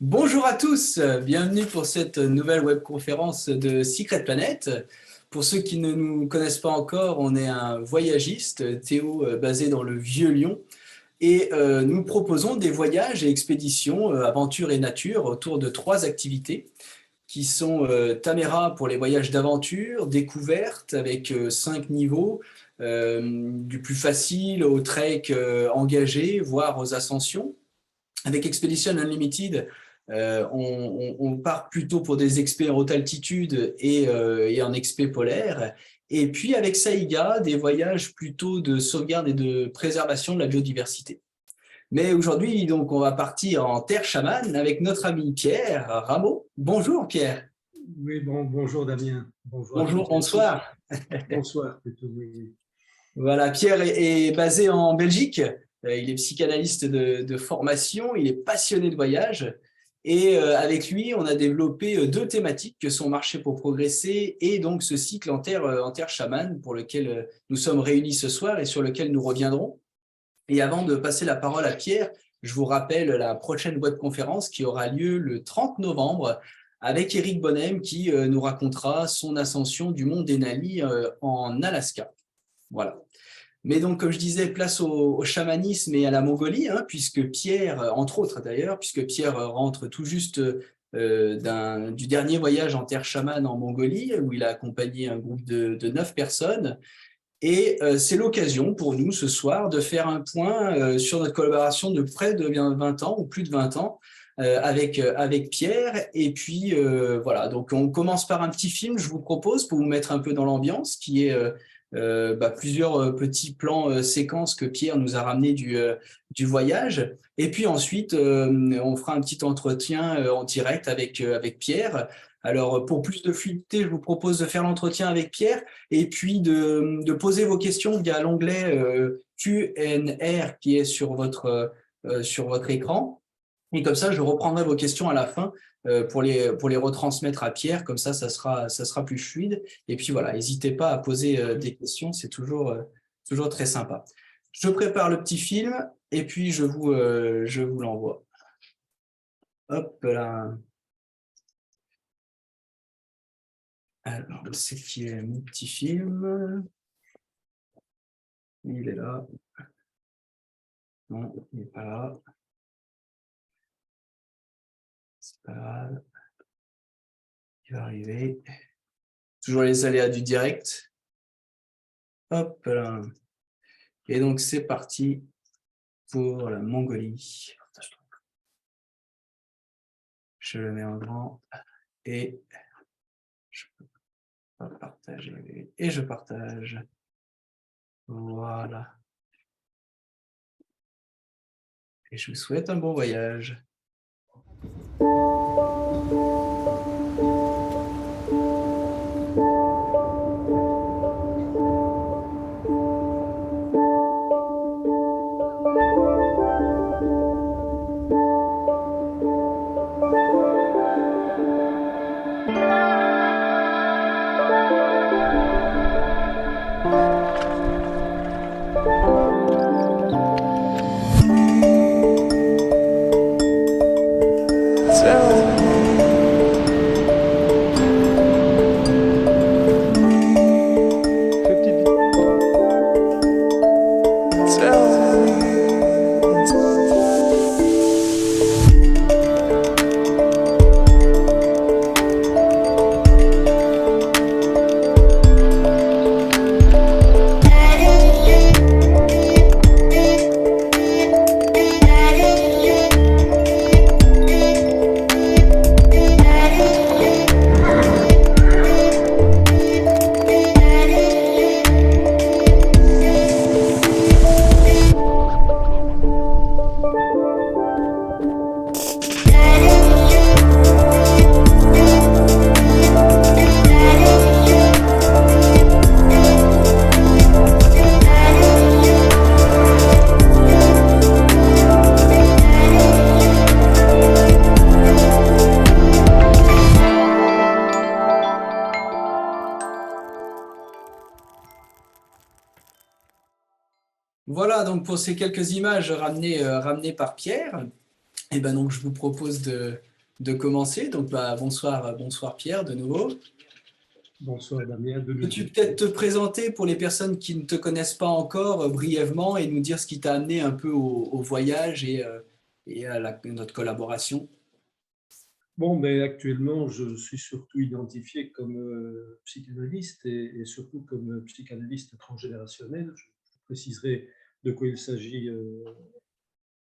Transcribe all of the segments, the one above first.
Bonjour à tous, bienvenue pour cette nouvelle webconférence de Secret Planet. Pour ceux qui ne nous connaissent pas encore, on est un voyagiste, Théo, basé dans le Vieux-Lyon, et nous proposons des voyages et expéditions, aventure et nature, autour de 3 activités qui sont Tamera pour les voyages d'aventure, découverte avec 5 niveaux, du plus facile au trek engagé, voire aux ascensions. Avec Expedition Unlimited, on part plutôt pour des expés en haute altitude et en expé polaire. Et puis avec Saiga, des voyages plutôt de sauvegarde et de préservation de la biodiversité. Mais aujourd'hui, donc, on va partir en terre chamane avec notre ami Pierre Rameau. Bonjour Pierre. Oui, bonjour Damien. Bonjour à Bonjour, toutes et à tous. bonsoir. Bonsoir plutôt, oui. Voilà, Pierre est basé en Belgique. Il est psychanalyste de formation, il est passionné de voyage. Et avec lui, on a développé 2 thématiques que sont Marcher pour progresser et donc ce cycle en terre chamane pour lequel nous sommes réunis ce soir et sur lequel nous reviendrons. Et avant de passer la parole à Pierre, je vous rappelle la prochaine webconférence qui aura lieu le 30 novembre avec Eric Bonhem qui nous racontera son ascension du mont Denali en Alaska. Voilà. Mais donc, comme je disais, place au chamanisme et à la Mongolie, hein, puisque Pierre, entre autres d'ailleurs, puisque Pierre rentre tout juste du dernier voyage en terre chamane en Mongolie, où il a accompagné un groupe de 9 personnes. Et c'est l'occasion pour nous ce soir de faire un point sur notre collaboration de près de 20 ans, ou plus de 20 ans, avec Pierre. Et puis voilà, donc on commence par un petit film, je vous propose, pour vous mettre un peu dans l'ambiance, qui est plusieurs petits plans séquences que Pierre nous a ramenés du voyage. Et puis ensuite, on fera un petit entretien en direct avec Pierre. Alors, pour plus de fluidité, je vous propose de faire l'entretien avec Pierre et puis de poser vos questions via l'onglet Q&R qui est sur votre écran. Et comme ça, je reprendrai vos questions à la fin pour les retransmettre à Pierre. Comme ça sera plus fluide. Et puis voilà, n'hésitez pas à poser des questions, c'est toujours très sympa. Je prépare le petit film et puis je vous l'envoie. Hop là. Alors, c'est qui est mon petit film? Il est là. Non, il n'est pas là. C'est pas grave. Il va arriver. Toujours les aléas du direct. Hop là. Et donc, c'est parti pour la Mongolie. Je le mets en grand et je peux pas partager. Et je partage. Voilà. Et je vous souhaite un bon voyage. Voilà, donc pour ces quelques images ramenées par Pierre, et ben donc je vous propose de commencer. Donc, bonsoir, bonsoir Pierre, de nouveau. Bonsoir Damien, de nouveau. Peux-tu peut-être te présenter pour les personnes qui ne te connaissent pas encore brièvement et nous dire ce qui t'a amené un peu au voyage et à notre collaboration? Bon, mais actuellement, je suis surtout identifié comme psychanalyste et surtout comme psychanalyste transgénérationnel. Je préciserai de quoi il s'agit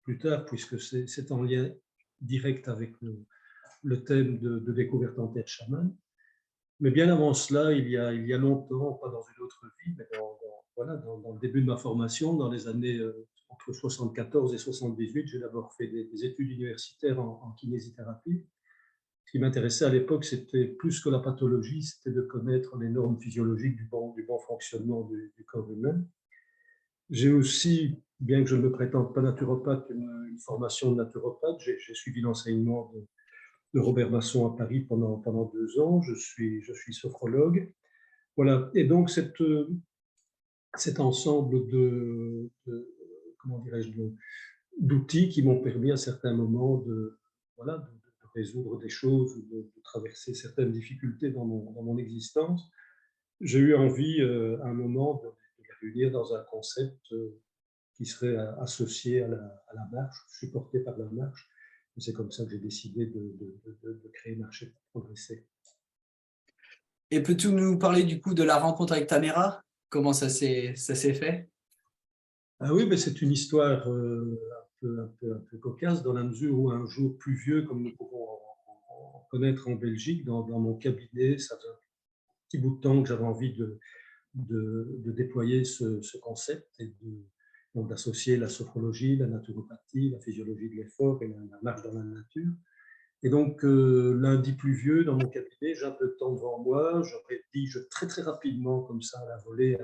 plus tard, puisque c'est en lien direct avec le thème de découverte en terre chamane. Mais bien avant cela, il y a longtemps, pas dans une autre vie, mais voilà, dans le début de ma formation, dans les années entre 74 et 78, j'ai d'abord fait des études universitaires en kinésithérapie. Ce qui m'intéressait à l'époque, c'était plus que la pathologie, c'était de connaître les normes physiologiques du bon fonctionnement du corps humain. J'ai aussi, bien que je ne me prétende pas naturopathe, une formation de naturopathe. J'ai suivi l'enseignement de Robert Masson à Paris pendant 2 ans. Je suis sophrologue. Voilà. Et donc, cet ensemble comment dirais-je, d'outils qui m'ont permis à certains moments voilà, de résoudre des choses, de traverser certaines difficultés dans mon existence. J'ai eu envie, à un moment, de les réunir dans un concept qui serait associé à la marche, supporté par la marche. C'est comme ça que j'ai décidé de créer Marcher pour progresser. Et peux-tu nous parler du coup de la rencontre avec Tamara? Comment ça s'est fait? Ah oui, mais c'est une histoire un peu cocasse, dans la mesure où un jour pluvieux, comme nous pouvons en connaître en Belgique, dans mon cabinet, ça faisait un petit bout de temps que j'avais envie de déployer ce concept et donc d'associer la sophrologie, la naturopathie, la physiologie de l'effort et la marche dans la nature. Et donc, lundi pluvieux, dans mon cabinet, j'ai un peu de temps devant moi, je rédige très très rapidement, comme ça, à la volée,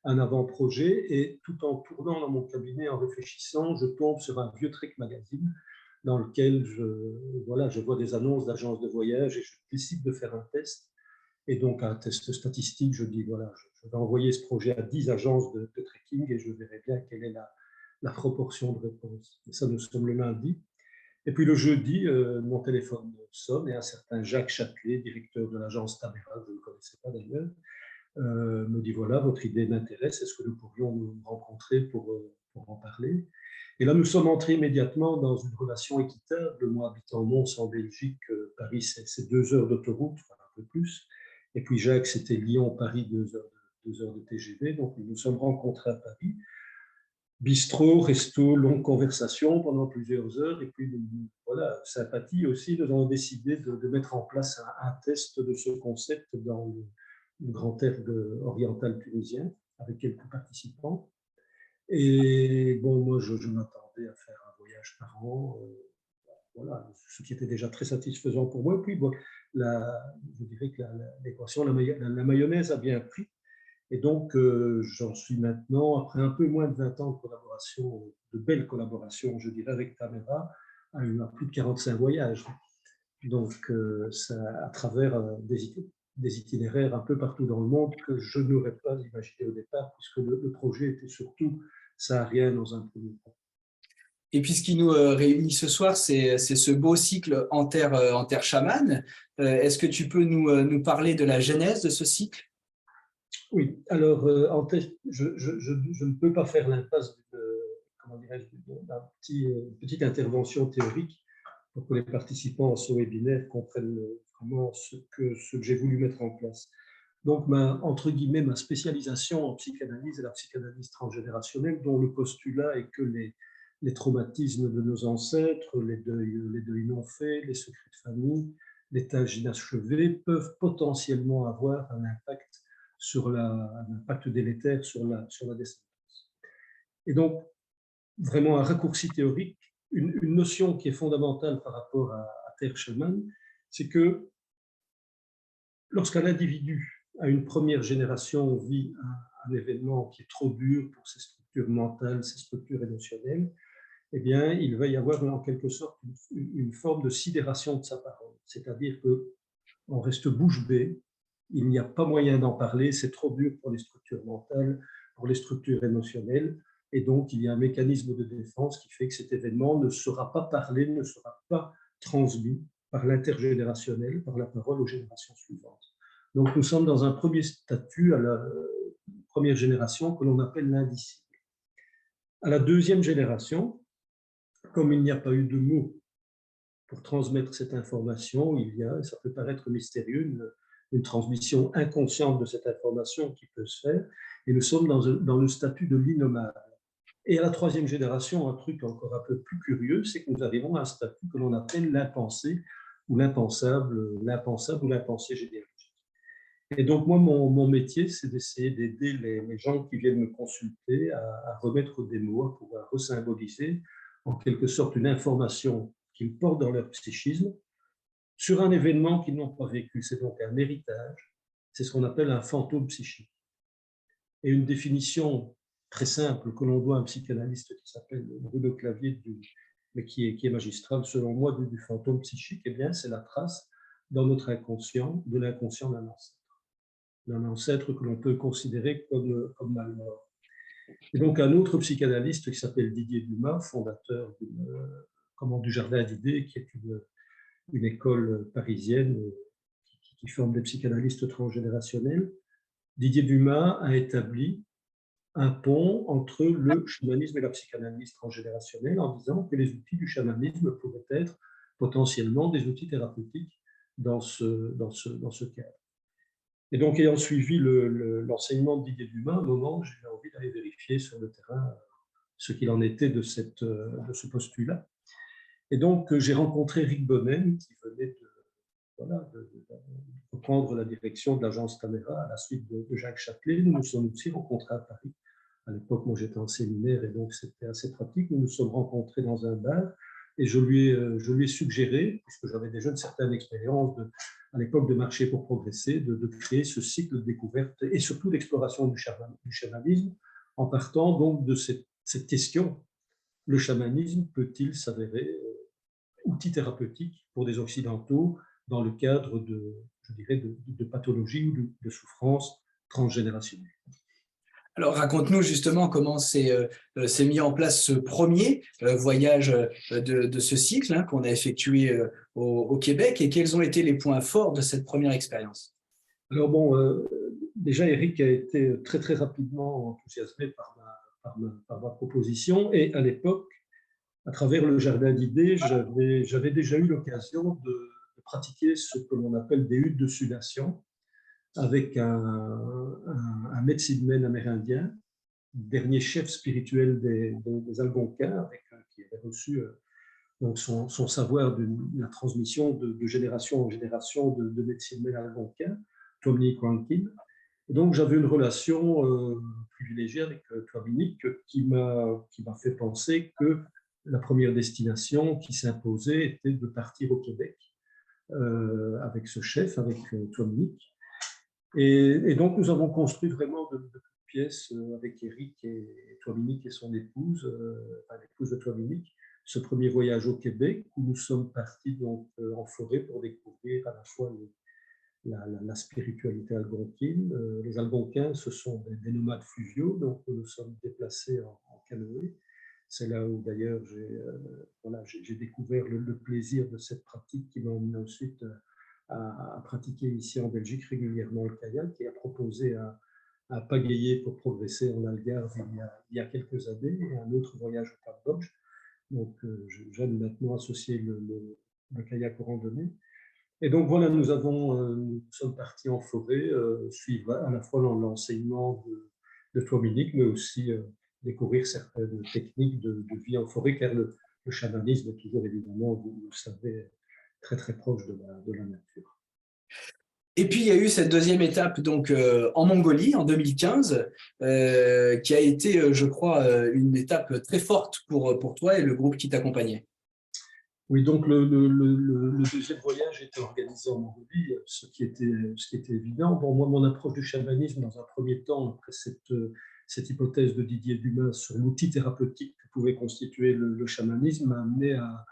un avant-projet, et tout en tournant dans mon cabinet, en réfléchissant, je tombe sur un vieux Trek Magazine dans lequel voilà, je vois des annonces d'agences de voyage et je décide de faire un test. Et donc, un test statistique, je dis, voilà, je vais envoyer ce projet à 10 agences de trekking et je verrai bien quelle est la proportion de réponse. Et ça, nous sommes le lundi. Et puis le jeudi, mon téléphone sonne et un certain Jacques Châtelet, directeur de l'agence Tamara, que je ne connaissais pas d'ailleurs, me dit, voilà, votre idée m'intéresse, est-ce que nous pourrions nous rencontrer pour en parler? Et là, nous sommes entrés immédiatement dans une relation équitable. Moi, habitant Mons en Belgique, Paris, c'est 2 heures d'autoroute, enfin, un peu plus. Et puis Jacques, c'était Lyon-Paris, 2 heures de TGV. Donc, nous nous sommes rencontrés à Paris. Bistrot, resto, longue conversation pendant plusieurs heures. Et puis, voilà, sympathie aussi, nous avons décidé de mettre en place un test de ce concept dans le grand air oriental tunisien, avec quelques participants. Et bon, moi, je m'attendais à faire un voyage par an, voilà, ce qui était déjà très satisfaisant pour moi. Et puis, bon, je dirais que l'équation, la mayonnaise a bien pris. Et donc, j'en suis maintenant, après un peu moins de 20 ans de collaboration, de belles collaborations, je dirais, avec Tamara, à plus de 45 voyages. Donc, ça, à travers des itinéraires un peu partout dans le monde que je n'aurais pas imaginé au départ, puisque le projet était surtout saharien dans un premier temps. Et puis ce qui nous réunit ce soir, c'est ce beau cycle en terre chamane. Est-ce que tu peux nous parler de la genèse de ce cycle? Oui, alors en test, je ne peux pas faire l'impasse d'une petite intervention théorique pour que les participants à ce webinaire comprennent vraiment ce que j'ai voulu mettre en place. Donc, entre guillemets, ma spécialisation en psychanalyse est la psychanalyse transgénérationnelle, dont le postulat est que les traumatismes de nos ancêtres, les deuils non faits, les secrets de famille, les tâches inachevées peuvent potentiellement avoir un impact délétère sur la descendance. Et donc, vraiment un raccourci théorique, une notion qui est fondamentale par rapport à Terre Schumann, c'est que lorsqu'un individu, à une première génération, vit un événement qui est trop dur pour ses structures mentales, ses structures émotionnelles, eh bien, il va y avoir en quelque sorte une forme de sidération de sa parole. C'est-à-dire qu'on reste bouche bée, il n'y a pas moyen d'en parler, c'est trop dur pour les structures mentales, pour les structures émotionnelles, et donc il y a un mécanisme de défense qui fait que cet événement ne sera pas parlé, ne sera pas transmis, par l'intergénérationnel, par la parole aux générations suivantes. Donc nous sommes dans un premier statut à la première génération que l'on appelle l'indicible. À la deuxième génération, comme il n'y a pas eu de mots pour transmettre cette information, il y a, et ça peut paraître mystérieux, une transmission inconsciente de cette information qui peut se faire, et nous sommes dans le statut de l'innommable. Et à la troisième génération, un truc encore un peu plus curieux, c'est que nous arrivons à un statut que l'on appelle l'impensé ou l'impensable ou l'impensé généalogique. Et donc moi, mon métier, c'est d'essayer d'aider les gens qui viennent me consulter à remettre des mots, à pouvoir resymboliser en quelque sorte une information qu'ils portent dans leur psychisme sur un événement qu'ils n'ont pas vécu. C'est donc un héritage, c'est ce qu'on appelle un fantôme psychique. Et une définition très simple que l'on doit à un psychanalyste qui s'appelle Bruno Clavier, mais qui est magistral selon moi du fantôme psychique, eh bien c'est la trace dans notre inconscient de l'inconscient d'un ancêtre que l'on peut considérer comme mal mort. Et donc un autre psychanalyste qui s'appelle Didier Dumas, fondateur du Jardin d'idées, qui est une école parisienne qui forme des psychanalystes transgénérationnels, Didier Dumas a établi un pont entre le chamanisme et la psychanalyse transgénérationnelle en disant que les outils du chamanisme pourraient être potentiellement des outils thérapeutiques dans ce cadre. Et donc, ayant suivi l'enseignement de Didier Dumas, à un moment, j'ai eu envie d'aller vérifier sur le terrain ce qu'il en était de ce postulat. Et donc, j'ai rencontré Rick Bonnen, qui venait de reprendre la direction de l'agence Caméra à la suite de Jacques Châtelet. Nous nous sommes aussi rencontrés à Paris. À l'époque, moi, j'étais en séminaire et donc c'était assez pratique. Nous nous sommes rencontrés dans un bar et je lui ai suggéré, puisque j'avais déjà une certaine expérience à l'époque de Marcher pour progresser, de créer ce cycle de découverte et surtout d'exploration du chamanisme en partant donc de cette question: le chamanisme peut-il s'avérer outil thérapeutique pour des Occidentaux dans le cadre de pathologies ou de souffrances transgénérationnelles? Alors, raconte-nous justement comment s'est mis en place ce premier voyage de ce cycle hein, qu'on a effectué au Québec, et quels ont été les points forts de cette première expérience? Alors bon, déjà Eric a été très très rapidement enthousiasmé par ma proposition, et à l'époque, à travers le Jardin d'idées, j'avais déjà eu l'occasion de pratiquer ce que l'on appelle des huttes de sudation avec un médecin amérindien, dernier chef spirituel des Algonquins, qui avait reçu donc son savoir de la transmission de génération en génération de médecine algonquin, Tommy Crankin. Et donc j'avais une relation privilégiée avec Tommy qui m'a fait penser que la première destination qui s'imposait était de partir au Québec avec ce chef, avec Tommy. Et donc, nous avons construit vraiment de toutes pièces avec Eric et Dominique et son épouse, l'épouse de Dominique, ce premier voyage au Québec où nous sommes partis donc, en forêt pour découvrir à la fois la spiritualité algonquine. Les Algonquins, ce sont des nomades fluviaux, donc nous nous sommes déplacés en canoë. C'est là où d'ailleurs j'ai découvert le plaisir de cette pratique qui m'a emmené ensuite à pratiquer ici en Belgique régulièrement le kayak et à proposer à pagayer pour progresser en Algarve il y a quelques années, et un autre voyage au Cambodge. Donc, j'aime maintenant associer le kayak aux randonnées. Et donc, voilà, nous sommes partis en forêt, suivre à la fois l'enseignement de Dominique, mais aussi découvrir certaines techniques de vie en forêt, car le chamanisme est toujours évidemment, vous le savez, très très proche de la nature. Et puis, il y a eu cette deuxième étape donc, en Mongolie en 2015, qui a été, je crois, une étape très forte pour toi et le groupe qui t'accompagnait. Oui, donc le deuxième voyage était organisé en Mongolie, ce qui était évident. Bon, moi, mon approche du chamanisme, dans un premier temps, après cette hypothèse de Didier Dumas sur l'outil thérapeutique que pouvait constituer le chamanisme, m'a amené à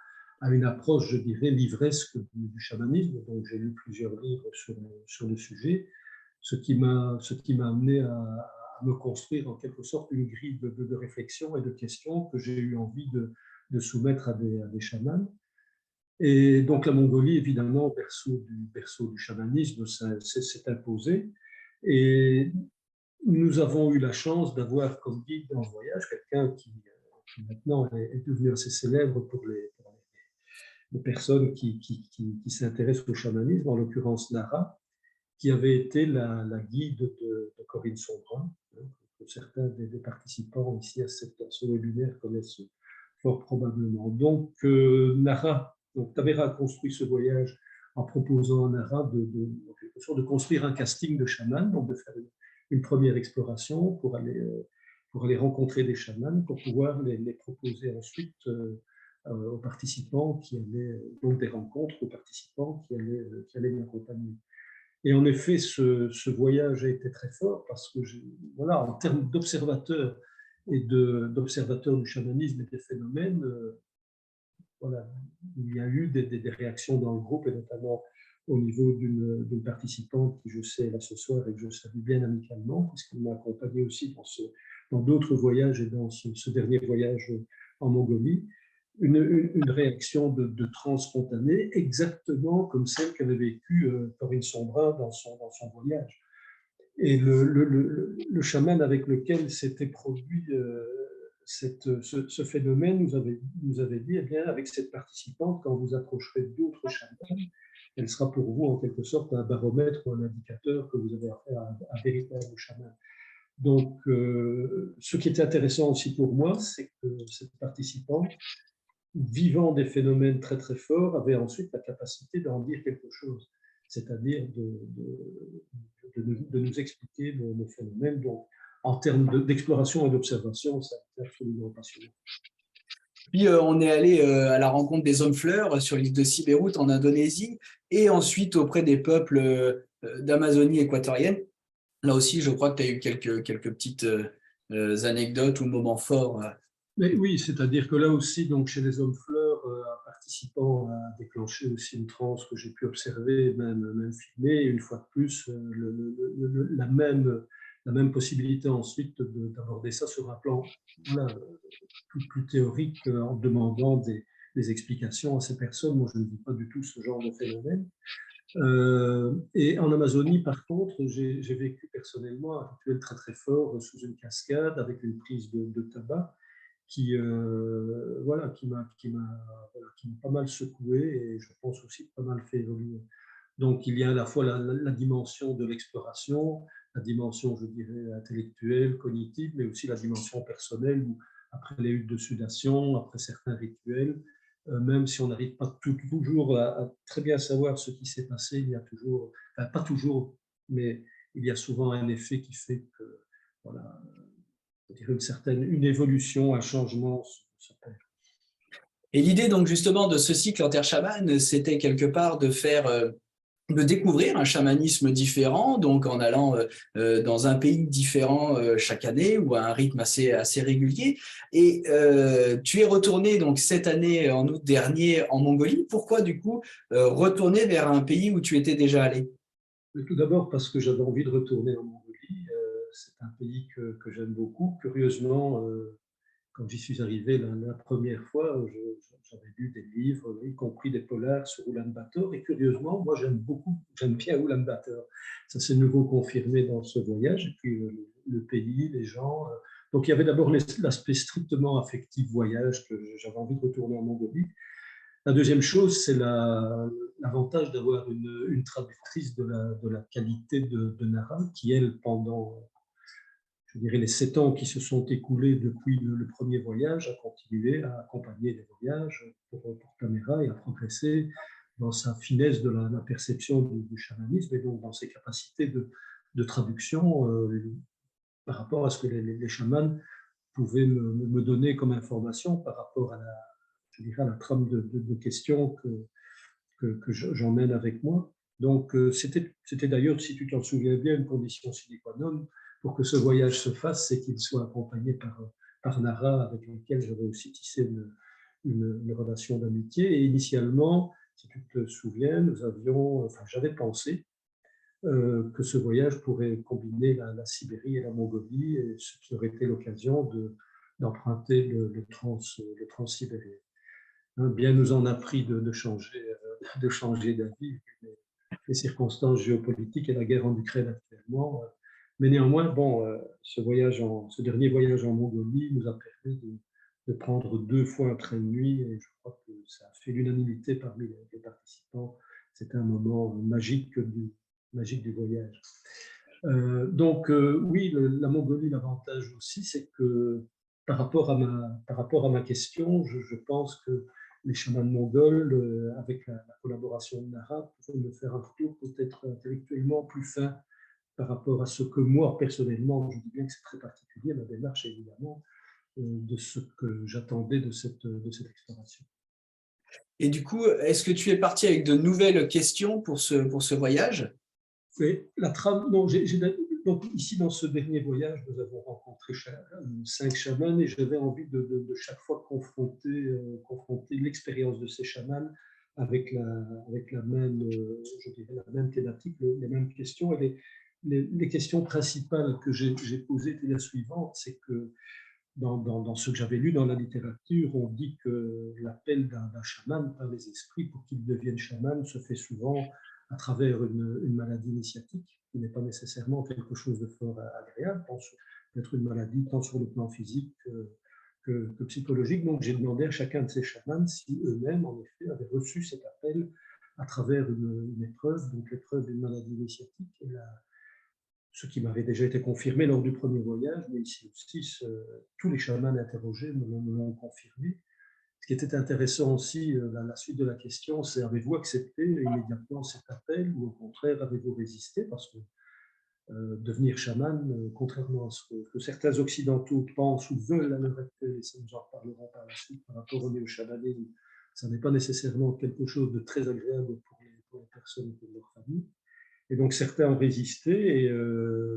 une approche, je dirais, livresque du chamanisme. Donc, j'ai lu plusieurs livres sur le sujet, ce qui m'a amené à me construire en quelque sorte une grille de réflexion et de questions que j'ai eu envie de soumettre à des chamans. Et donc la Mongolie, évidemment, berceau du chamanisme, s'est imposé. Et nous avons eu la chance d'avoir comme guide dans ce voyage quelqu'un qui maintenant est devenu assez célèbre pour les personnes qui s'intéressent au chamanisme, en l'occurrence Nara, qui avait été la guide de Corinne Sombrin, hein, que certains des participants ici à ce webinaire connaissent fort probablement. Donc, Nara, donc Tamera a construit ce voyage en proposant à Nara en quelque sorte, de construire un casting de chamans, donc de faire une première exploration pour aller rencontrer des chamans, pour pouvoir les proposer ensuite aux participants qui allaient, donc des rencontres aux participants qui allaient m'accompagner. Et en effet, ce voyage a été très fort parce que, voilà, en termes d'observateurs et d'observateurs du chamanisme et des phénomènes, voilà, il y a eu des réactions dans le groupe, et notamment au niveau d'une participante qui, je sais, là ce soir et que je salue bien amicalement, puisqu'elle m'a accompagné aussi dans d'autres voyages et dans ce dernier voyage en Mongolie, une réaction de transe spontanée, exactement comme celle qu'avait vécue Corinne Sombrin dans son voyage. Et le chaman avec lequel s'était produit ce phénomène nous avait dit, eh bien, avec cette participante, quand vous approcherez d'autres chamans, elle sera pour vous en quelque sorte un baromètre ou un indicateur que vous avez affaire à un véritable chaman. Donc, ce qui était intéressant aussi pour moi, c'est que cette participante, vivant des phénomènes très très forts, avait ensuite la capacité d'en dire quelque chose, c'est-à-dire de nous expliquer nos phénomènes. Donc, en termes d'exploration et d'observation, ça a été absolument passionnant. Puis on est allé à la rencontre des hommes fleurs sur l'île de Sibérut en Indonésie et ensuite auprès des peuples d'Amazonie équatorienne. Là aussi, je crois que tu as eu quelques petites anecdotes ou moments forts. Mais oui, c'est-à-dire que là aussi, donc chez les hommes fleurs, un participant a déclenché aussi une transe que j'ai pu observer, même filmer, et une fois de plus, la même possibilité ensuite d'aborder ça sur un plan, voilà, plus théorique, en demandant des explications à ces personnes. Moi, je ne vis pas du tout ce genre de phénomène. Et en Amazonie, par contre, j'ai vécu personnellement un rituel très très fort sous une cascade avec une prise de tabac voilà, qui m'a pas mal secoué et je pense aussi pas mal fait évoluer. Donc, il y a à la fois la dimension de l'exploration, la dimension, je dirais, intellectuelle, cognitive, mais aussi la dimension personnelle où, après les huttes de sudation, après certains rituels, même si on n'arrive pas toujours à très bien savoir ce qui s'est passé, il y a toujours, enfin, pas toujours, mais il y a souvent un effet qui fait que, voilà, une évolution, un changement s'opère. Et l'idée donc justement de ce cycle en terre chamane, c'était quelque part de découvrir un chamanisme différent, donc en allant dans un pays différent chaque année ou à un rythme assez régulier. Et tu es retourné donc cette année, en août dernier, en Mongolie. Pourquoi du coup retourner vers un pays où tu étais déjà allé? Tout d'abord parce que j'avais envie de retourner en Mongolie. C'est un pays que j'aime beaucoup. Curieusement, quand j'y suis arrivé la première fois, j'avais lu des livres, y compris des polars sur Ulaanbaatar. Et curieusement, moi, j'aime bien Ulaanbaatar. Ça s'est de nouveau confirmé dans ce voyage. Et puis le pays, les gens. Donc il y avait d'abord l'aspect strictement affectif voyage, que j'avais envie de retourner en Mongolie. La deuxième chose, c'est l'avantage d'avoir une traductrice de la qualité de Nara, qui, elle, pendant, je dirais, les 7 ans qui se sont écoulés depuis le premier voyage, a continué à accompagner les voyages pour Tamera et à progresser dans sa finesse de la perception du chamanisme et donc dans ses capacités de traduction par rapport à ce que les chamans pouvaient me donner comme information par rapport à je dirais, à la trame de questions que j'emmène avec moi. Donc, c'était d'ailleurs, si tu t'en souviens bien, une condition sine qua non pour que ce voyage se fasse, c'est qu'il soit accompagné par Nara, avec laquelle j'avais aussi tissé une relation d'amitié. Et initialement, si tu te souviens, j'avais pensé que ce voyage pourrait combiner la Sibérie et la Mongolie, et ce qui aurait été l'occasion d'emprunter le transsibérien. hein, bien nous en a pris de changer d'avis, les circonstances géopolitiques et la guerre en Ukraine actuellement. Mais néanmoins, bon, ce dernier voyage en Mongolie nous a permis de prendre 2 fois un train de nuit et je crois que ça a fait l'unanimité parmi les participants. C'était un moment magique du voyage. Donc, oui, la Mongolie, l'avantage aussi, c'est que par rapport à ma question, je pense que les chamans mongols, avec la collaboration de Nara, pouvaient me faire un retour peut-être intellectuellement plus fin par rapport à ce que moi, personnellement, je dis bien que c'est très particulier, ma démarche, évidemment, de ce que j'attendais de cette exploration. Et du coup, est-ce que tu es parti avec de nouvelles questions pour ce voyage? Et la trame, non, donc ici, dans ce dernier voyage, nous avons rencontré 5 chamans et j'avais envie de chaque fois confronter l'expérience de ces chamans avec la même, je dirais, la même thématique, les mêmes questions. Et les questions principales que j'ai posées étaient les suivantes, c'est que dans ce que j'avais lu dans la littérature, on dit que l'appel d'un chaman par les esprits pour qu'il devienne chaman se fait souvent à travers une maladie initiatique, qui n'est pas nécessairement quelque chose de fort agréable, peut-être une maladie tant sur le plan physique que psychologique. Donc j'ai demandé à chacun de ces chamans si eux-mêmes, en effet, avaient reçu cet appel à travers une épreuve, donc l'épreuve d'une maladie initiatique. Et ce qui m'avait déjà été confirmé lors du premier voyage, mais ici aussi, tous les chamans interrogés me l'ont confirmé. Ce qui était intéressant aussi, la suite de la question, c'est avez-vous accepté immédiatement cet appel ou au contraire avez-vous résisté? Parce que devenir chaman, contrairement à ce que certains occidentaux pensent ou veulent à l'heure actuelle, et ça nous en reparlerons par la suite par rapport au néo-chamanisme, ça n'est pas nécessairement quelque chose de très agréable pour les personnes et pour leur famille. Et donc certains ont résisté et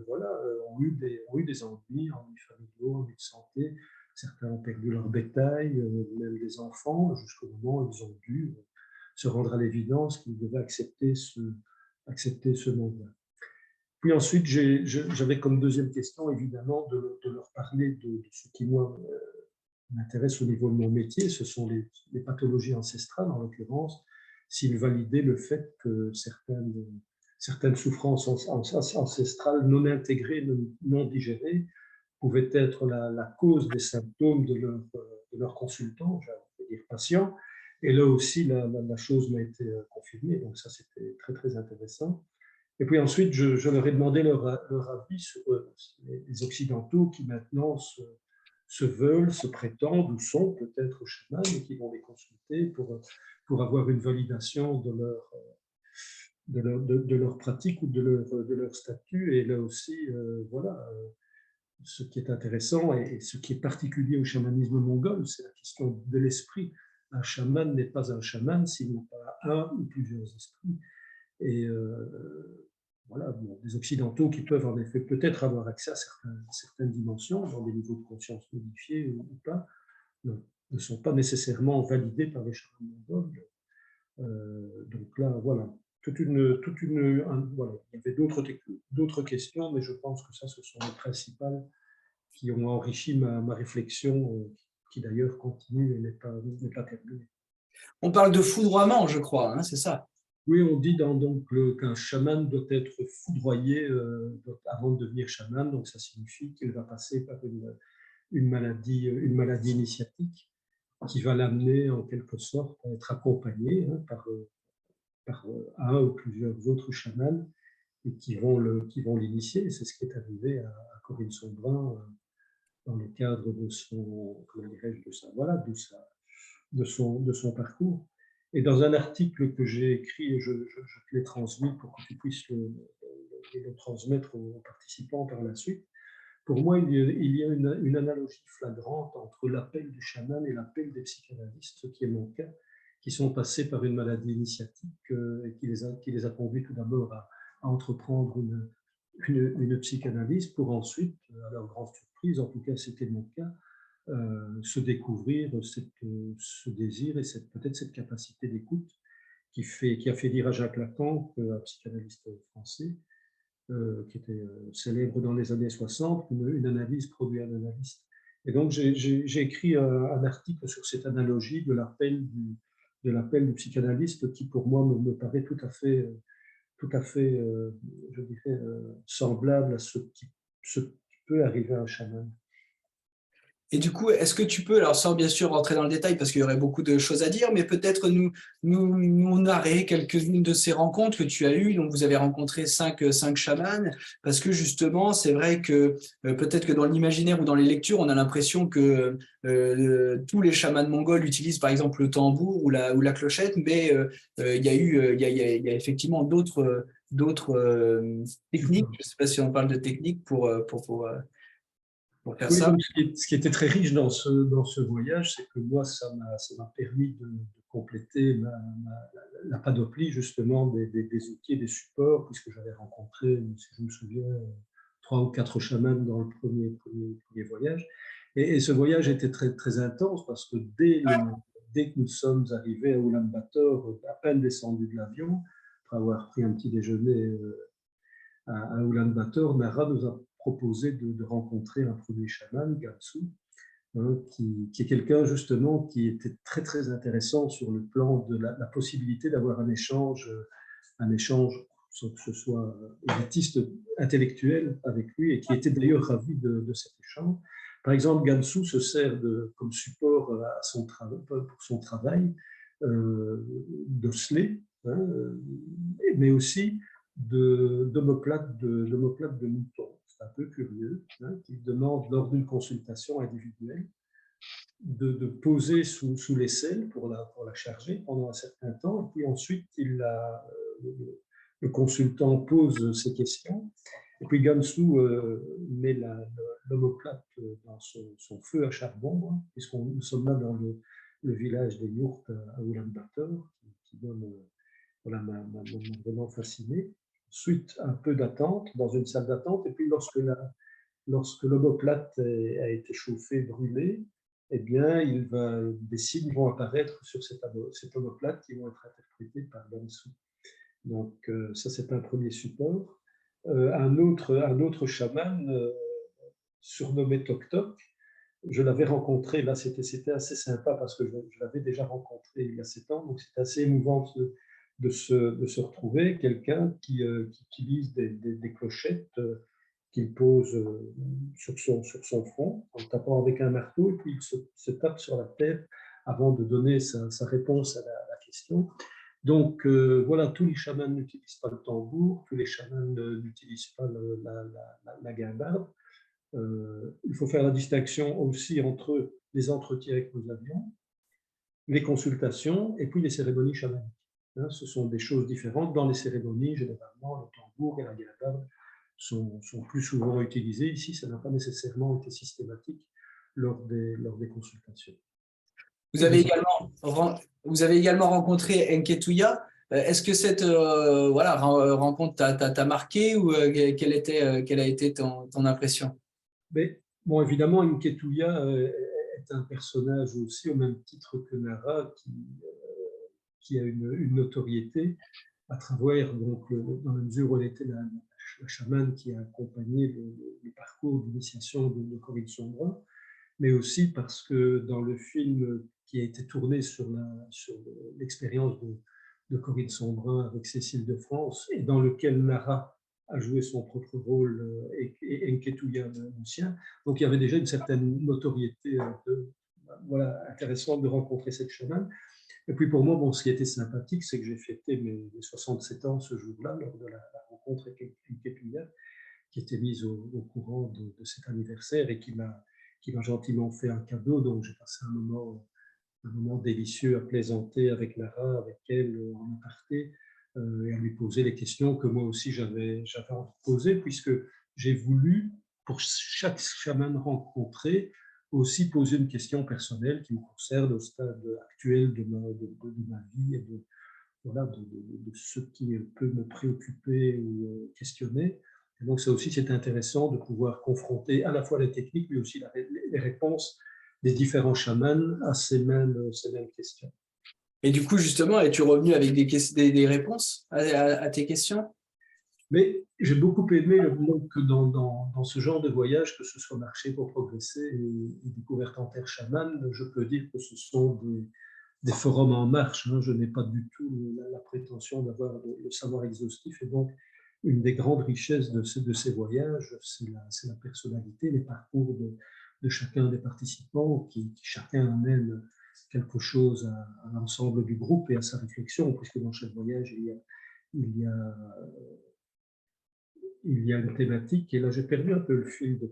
voilà, ont eu des ennuis familiaux, ennuis de santé. Certains ont perdu leur bétail, même des enfants, jusqu'au moment où ils ont dû se rendre à l'évidence qu'ils devaient accepter ce monde-là. Puis ensuite, j'avais comme deuxième question, évidemment, de leur parler de ce qui, moi, m'intéresse au niveau de mon métier, ce sont les pathologies ancestrales, en l'occurrence, s'ils validaient le fait que certaines souffrances ancestrales non intégrées, non digérées, pouvaient être la cause des symptômes de leur consultant, j'allais dire patient. Et là aussi, la chose m'a été confirmée, donc ça, c'était très, très intéressant. Et puis ensuite, je leur ai demandé leur avis sur les Occidentaux qui maintenant se veulent, se prétendent ou sont peut-être chamans et qui vont les consulter pour avoir une validation de leur pratique ou de leur statut. Et là aussi, voilà, ce qui est intéressant et ce qui est particulier au chamanisme mongol, c'est la question de l'esprit. Un chaman n'est pas un chaman s'il n'a pas un ou plusieurs esprits. Et voilà, bon, des Occidentaux qui peuvent en effet peut-être avoir accès à certaines dimensions dans des niveaux de conscience modifiés ou pas, ne sont pas nécessairement validés par les chamans mongols. Donc là, voilà, voilà. Il y avait d'autres questions, mais je pense que ça, ce sont les principales qui ont enrichi ma réflexion, qui d'ailleurs continue et n'est pas terminée. On parle de foudroiement, je crois, hein, c'est ça? Oui, on dit qu'un chaman doit être foudroyé avant de devenir chaman, donc ça signifie qu'il va passer par une maladie initiatique qui va l'amener en quelque sorte à être accompagné par un ou plusieurs autres chamans et qui vont l'initier. C'est ce qui est arrivé à Corinne Sombrin dans le cadre de son, comment dirais-je, de son parcours. Et dans un article que j'ai écrit, je te l'ai transmis pour que tu puisses le transmettre aux participants par la suite. Pour moi, il y a une analogie flagrante entre l'appel du chaman et l'appel des psychanalystes, ce qui est mon cas, qui sont passés par une maladie initiatique et qui les a conduits tout d'abord à entreprendre une psychanalyse pour ensuite, à leur grande surprise, en tout cas c'était mon cas, se découvrir ce désir et peut-être cette capacité d'écoute qui a fait dire à Jacques Lacan, un psychanalyste français, qui était célèbre dans les années 60, une analyse produit un analyste. Et donc, j'ai écrit un article sur cette analogie de l'appel du psychanalyste qui, pour moi, me paraît tout à fait, je dirais, semblable à ce qui peut arriver à un chaman. Et du coup, est-ce que tu peux, alors sans bien sûr rentrer dans le détail parce qu'il y aurait beaucoup de choses à dire, mais peut-être nous narrer quelques-unes de ces rencontres que tu as eues. Donc, vous avez rencontré cinq chamans, parce que justement, c'est vrai que peut-être que dans l'imaginaire ou dans les lectures, on a l'impression que tous les chamans mongols utilisent par exemple le tambour ou la clochette, mais il y a eu, il y a effectivement d'autres techniques. Je ne sais pas si on parle de techniques pour faire Oui, ça. donc ce qui était très riche dans ce voyage, c'est que moi, ça m'a permis de compléter la panoplie justement des outils et des supports, puisque j'avais rencontré, si je me souviens, 3 ou 4 chamans dans le premier voyage. Et ce voyage était très, très intense parce que dès que nous sommes arrivés à Ulaanbaatar, à peine descendus de l'avion, après avoir pris un petit déjeuner à Ulaanbaatar, Nara nous a proposé de rencontrer un premier chaman, Gatsu, hein, qui est quelqu'un justement qui était très très intéressant sur le plan de la possibilité d'avoir un échange, sans que ce soit élitiste, intellectuel avec lui, et qui était d'ailleurs ravi de cet échange. Par exemple, Gatsu se sert comme support pour son travail d'osselets, hein, mais aussi d'omoplates de moutons. C'est un peu curieux, hein, qui demande lors d'une consultation individuelle de poser sous l'aisselle pour la charger pendant un certain temps, et puis ensuite le consultant pose ses questions, et puis Gansu met l'omoplate dans son feu à charbon, hein, puisqu'on nous sommes là dans le village des Yurts à Ulaanbaatar, qui voilà, m'a vraiment fasciné. Ensuite, un peu d'attente dans une salle d'attente, et puis lorsque l'omoplate a été chauffée, brûlée, eh bien, des signes vont apparaître sur cette omoplate qui vont être interprétés par Gansu. Donc, ça, c'est un premier support. Un autre chaman, surnommé Tok Tok, je l'avais rencontré, là, c'était assez sympa parce que je l'avais déjà rencontré il y a 7 ans, donc c'était assez émouvant de se retrouver, quelqu'un qui utilise des clochettes qu'il pose sur son front en tapant avec un marteau, et puis il se tape sur la tête avant de donner sa réponse à la question. Donc voilà, tous les chamans n'utilisent pas le tambour, tous les chamans n'utilisent pas la guimbarde. Il faut faire la distinction aussi entre les entretiens que nous avions, les consultations et puis les cérémonies chamaniques. Hein, ce sont des choses différentes. Dans les cérémonies, généralement, le tambour et la guimbarde sont plus souvent utilisés. Ici, ça n'a pas nécessairement été systématique lors des consultations. Vous avez également rencontré Enketuya. Est-ce que cette rencontre t'a marqué, ou quelle a été ton impression? Mais, bon, évidemment, Enketuya est un personnage aussi, au même titre que Nara, qui a une notoriété à travers, donc, dans la mesure où elle était la chamane qui a accompagné le parcours d'initiation de Corinne Sombrin, mais aussi parce que dans le film qui a été tourné sur l'expérience de Corinne Sombrin avec Cécile de France, et dans lequel Nara a joué son propre rôle et Enketuya le sien, donc il y avait déjà une certaine notoriété voilà, intéressante de rencontrer cette chamane. Et puis pour moi, bon, ce qui était sympathique, c'est que j'ai fêté mes 67 ans ce jour-là, lors de la rencontre avec Enketuya, qui était mise au courant de cet anniversaire et qui m'a gentiment fait un cadeau. Donc j'ai passé un moment délicieux à plaisanter avec Lara, avec elle en aparté, et à lui poser les questions que moi aussi j'avais envie de poser, puisque j'ai voulu, pour chaque chaman rencontré, aussi poser une question personnelle qui me concerne au stade actuel de ma vie et voilà, de ce qui peut me préoccuper ou questionner. Et donc, ça aussi, c'est intéressant de pouvoir confronter à la fois les techniques, mais aussi les réponses des différents chamans à ces mêmes questions. Et du coup, justement, es-tu revenu avec des réponses à tes questions? Mais j'ai beaucoup aimé que dans ce genre de voyage, que ce soit marché pour progresser et découverte en terre chamane, je peux dire que ce sont des forums en marche. Hein. Je n'ai pas du tout la prétention d'avoir le savoir exhaustif. Et donc, une des grandes richesses de ces voyages, c'est la personnalité, les parcours de chacun des participants qui chacun amène quelque chose à l'ensemble du groupe et à sa réflexion, puisque dans chaque voyage, il y a une thématique. Et là, j'ai perdu un peu le fil de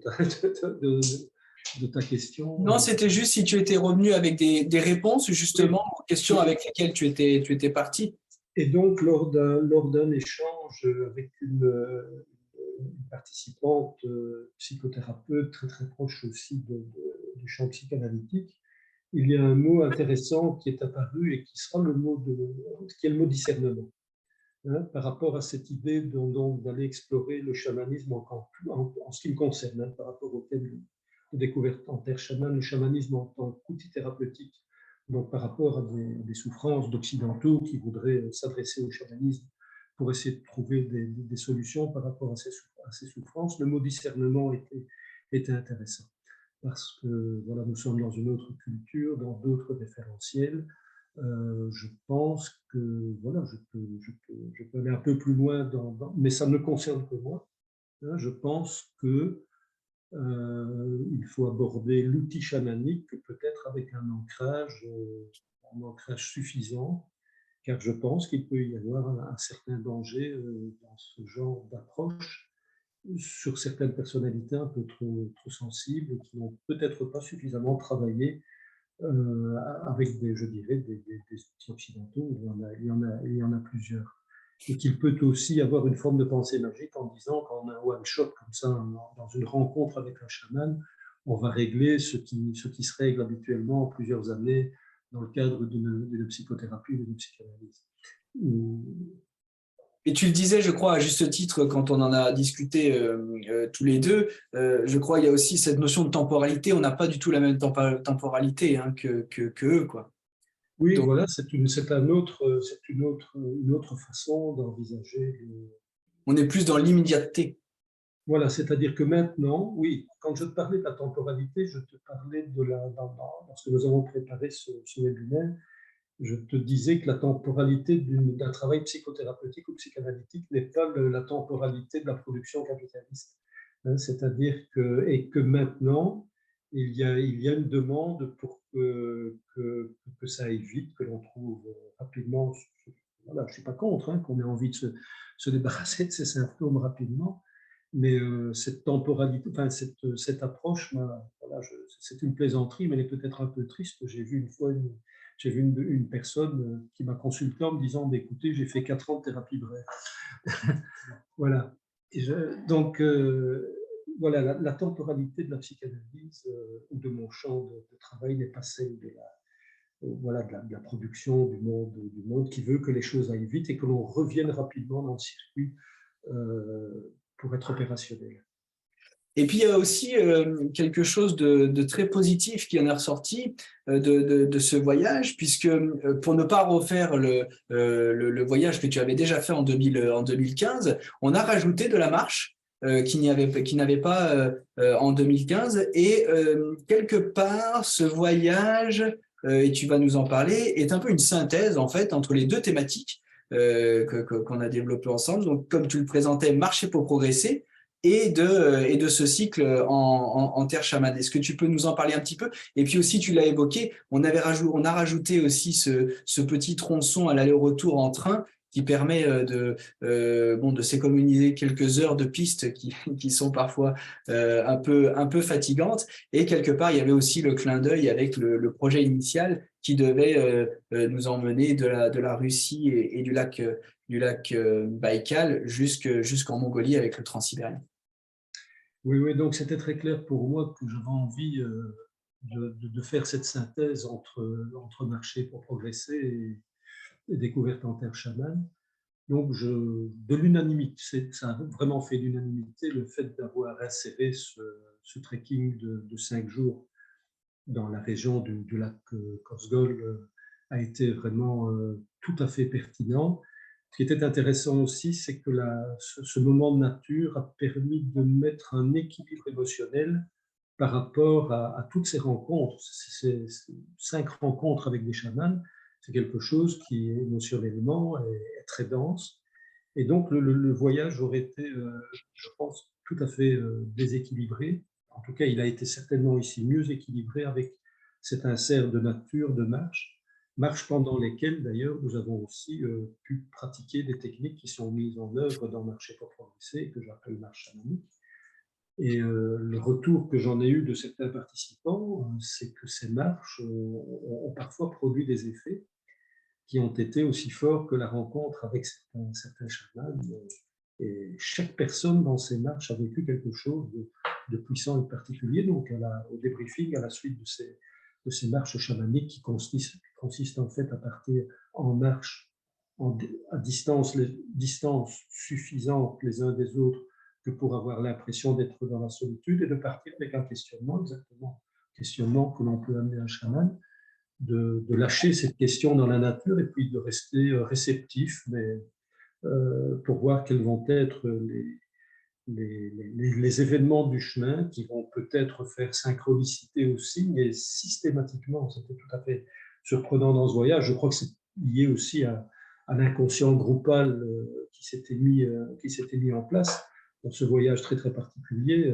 ta question. Non, c'était juste si tu étais revenu avec des réponses Oui. justement aux questions avec lesquelles tu étais parti. Et donc, lors d'un échange avec une participante psychothérapeute très très proche aussi du champ psychanalytique, il y a un mot intéressant qui est apparu et qui sera qui est le mot discernement. Hein, par rapport à cette idée d'aller explorer le chamanisme en ce qui me concerne, hein, par rapport au thème de découverte en terre chamane, le chamanisme en tant qu'outil thérapeutique, donc par rapport à des souffrances d'occidentaux qui voudraient s'adresser au chamanisme pour essayer de trouver des solutions par rapport à ces souffrances, le mot discernement était intéressant. Parce que voilà, nous sommes dans une autre culture, dans d'autres référentiels, je pense que voilà, je peux aller un peu plus loin, mais ça ne me concerne que moi. Hein, je pense que il faut aborder l'outil chamanique peut-être avec un ancrage suffisant, car je pense qu'il peut y avoir un certain danger dans ce genre d'approche sur certaines personnalités un peu trop sensibles qui n'ont peut-être pas suffisamment travaillé avec je dirais, des outils occidentaux. Il y en a plusieurs. Et qu'il peut aussi avoir une forme de pensée magique en disant qu'en un one-shot, comme ça, dans une rencontre avec un chaman, on va régler ce qui se règle habituellement en plusieurs années dans le cadre d'une psychothérapie ou d'une psychanalyse. Et tu le disais, je crois, à juste titre, quand on en a discuté tous les deux, je crois qu'il y a aussi cette notion de temporalité. On n'a pas du tout la même temporalité hein, que eux, quoi. Oui, Donc, voilà, c'est une autre façon d'envisager. on est plus dans l'immédiateté. Voilà, c'est-à-dire que maintenant, oui, quand je te parlais de la temporalité, je te parlais lorsque nous avons préparé ce webinaire, je te disais que la temporalité d'un travail psychothérapeutique ou psychanalytique n'est pas la temporalité de la production capitaliste. Hein, c'est-à-dire que maintenant, il y a une demande pour que ça aille vite, que l'on trouve rapidement. Voilà, je ne suis pas contre qu'on ait envie de se débarrasser de ces symptômes rapidement, mais cette temporalité, enfin cette approche, voilà, c'est une plaisanterie, mais elle est peut-être un peu triste. J'ai vu une personne qui m'a consulté en me disant écoutez, j'ai fait 4 ans de thérapie brève. Voilà. Donc, voilà, la temporalité de la psychanalyse ou de mon champ de travail n'est pas celle voilà, de la production du monde qui veut que les choses aillent vite et que l'on revienne rapidement dans le circuit pour être opérationnel. Et puis, il y a aussi quelque chose de très positif qui en est ressorti de ce voyage, puisque pour ne pas refaire le voyage que tu avais déjà fait en 2015, on a rajouté de la marche qui n'avait pas en 2015. Et quelque part, ce voyage, et tu vas nous en parler, est un peu une synthèse en fait entre les deux thématiques qu'on a développées ensemble. Donc, comme tu le présentais, marcher pour progresser, et de ce cycle en terre chamane. Est-ce que tu peux nous en parler un petit peu? Et puis aussi, tu l'as évoqué, on a rajouté aussi ce petit tronçon à l'aller-retour en train qui permet de s'économiser quelques heures de piste qui sont parfois un peu fatigantes. Et quelque part, il y avait aussi le clin d'œil avec le projet initial qui devait nous emmener de la Russie et du lac Baïkal jusqu'en Mongolie avec le Transsibérien. Oui, oui, donc c'était très clair pour moi que j'avais envie de faire cette synthèse entre marcher pour progresser et découverte en terre chamane. Donc, de l'unanimité, ça a vraiment fait l'unanimité, le fait d'avoir inséré ce trekking de 5 jours dans la région du lac Kozgol a été vraiment tout à fait pertinent. Ce qui était intéressant aussi, c'est que ce moment de nature a permis de mettre un équilibre émotionnel par rapport à toutes ces rencontres. Ces 5 rencontres avec des chamans, c'est quelque chose qui émotionnellement est très dense. Et donc le voyage aurait été, je pense, tout à fait déséquilibré. En tout cas, il a été certainement ici mieux équilibré avec cet insert de nature, de marche pendant lesquelles d'ailleurs nous avons aussi pu pratiquer des techniques qui sont mises en œuvre dans Marcher pour progresser, que j'appelle marche chamanique. Et le retour que j'en ai eu de certains participants, c'est que ces marches ont parfois produit des effets qui ont été aussi forts que la rencontre avec certains chamans. Et chaque personne dans ces marches a vécu quelque chose de puissant et particulier. Donc, au débriefing, à la suite de ces marches chamaniques qui consistent en fait à partir en marche à distance suffisante les uns des autres que pour avoir l'impression d'être dans la solitude et de partir avec un questionnement, exactement, questionnement que l'on peut amener à un chaman, de lâcher cette question dans la nature et puis de rester réceptif, mais pour voir quels vont être les événements du chemin qui vont peut-être faire synchronicité aussi, mais systématiquement, c'était tout à fait surprenant dans ce voyage. Je crois que c'est lié aussi à l'inconscient groupal qui s'était mis en place dans ce voyage très très particulier.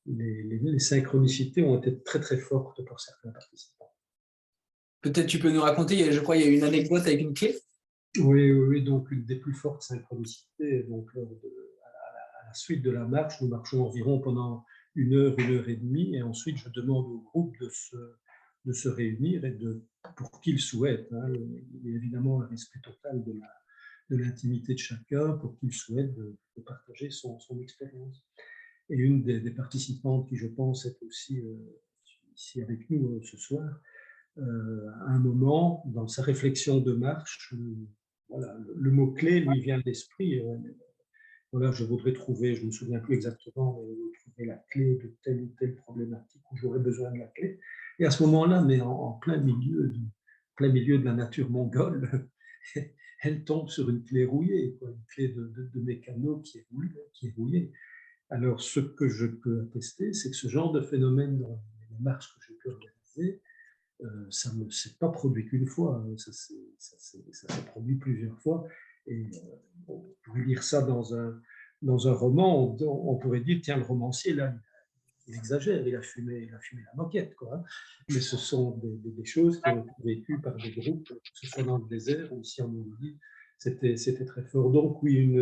Les synchronicités ont été très très fortes pour certains participants. Peut-être tu peux nous raconter, je crois qu'il y a une anecdote avec une clé. Oui, donc une des plus fortes synchronicités. Donc, à la suite de la marche, nous marchons environ pendant 1 heure et demie, et ensuite je demande au groupe de se réunir et pour qu'ils souhaitent. Il y a évidemment un respect total de l'intimité de chacun pour qu'il souhaite de partager son expérience. Et une des participantes qui, je pense, est aussi ici avec nous ce soir, à un moment, dans sa réflexion de marche, voilà, le mot-clé lui vient à l'esprit. Voilà, je voudrais trouver, je ne me souviens plus exactement, mais trouver la clé de telle ou telle problématique où j'aurais besoin de la clé. Et à ce moment-là, mais en plein milieu de la nature mongole, elle tombe sur une clé rouillée, quoi, une clé de mécano qui est rouillée. Alors, ce que je peux attester, c'est que ce genre de phénomène dans les marches que j'ai pu organiser, ça ne s'est pas produit qu'une fois, ça s'est produit plusieurs fois. Et on pourrait lire ça dans un roman, on pourrait dire, tiens, le romancier, là, il exagère, il a fumé la moquette, quoi. Mais ce sont des choses qui ont été vécues par des groupes, que ce soit dans le désert ou ici en Mongolie, c'était très fort. Donc oui,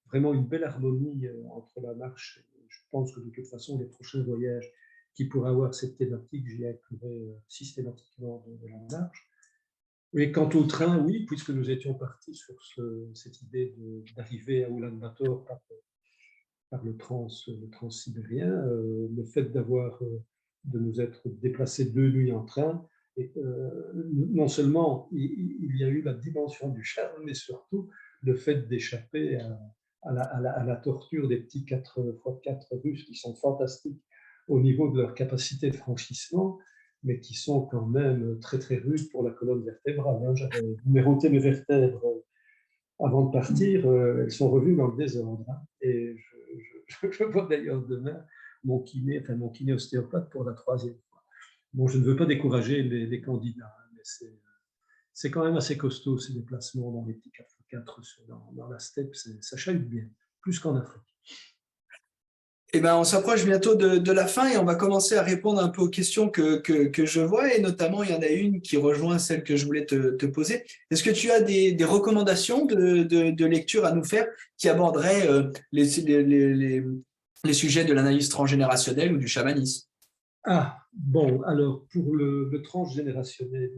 vraiment une belle harmonie entre la marche. Je pense que de toute façon, les prochains voyages qui pourraient avoir cette thématique, j'y inclurai systématiquement de la marche. Et quant au train, oui, puisque nous étions partis sur cette idée d'arriver à Oulan-Bator par le transsibérien, le fait de nous être déplacés 2 nuits en train, et, non seulement il y a eu la dimension du charme, mais surtout le fait d'échapper à la torture des petits 4x4 russes qui sont fantastiques au niveau de leur capacité de franchissement, mais qui sont quand même très très rudes pour la colonne vertébrale. J'avais numéroté mes vertèbres avant de partir, elles sont revues dans le désordre. Et je vois d'ailleurs demain mon kiné ostéopathe pour la 3e fois. Bon, je ne veux pas décourager les candidats, mais c'est quand même assez costaud ces déplacements dans les petits 4x4 dans la steppe, ça chahute bien, plus qu'en Afrique. Eh ben, on s'approche bientôt de la fin et on va commencer à répondre un peu aux questions que je vois, et notamment il y en a une qui rejoint celle que je voulais te poser. Est-ce que tu as des recommandations de lecture à nous faire qui aborderaient les sujets de l'analyse transgénérationnelle ou du chamanisme? Ah, bon, alors pour le transgénérationnel,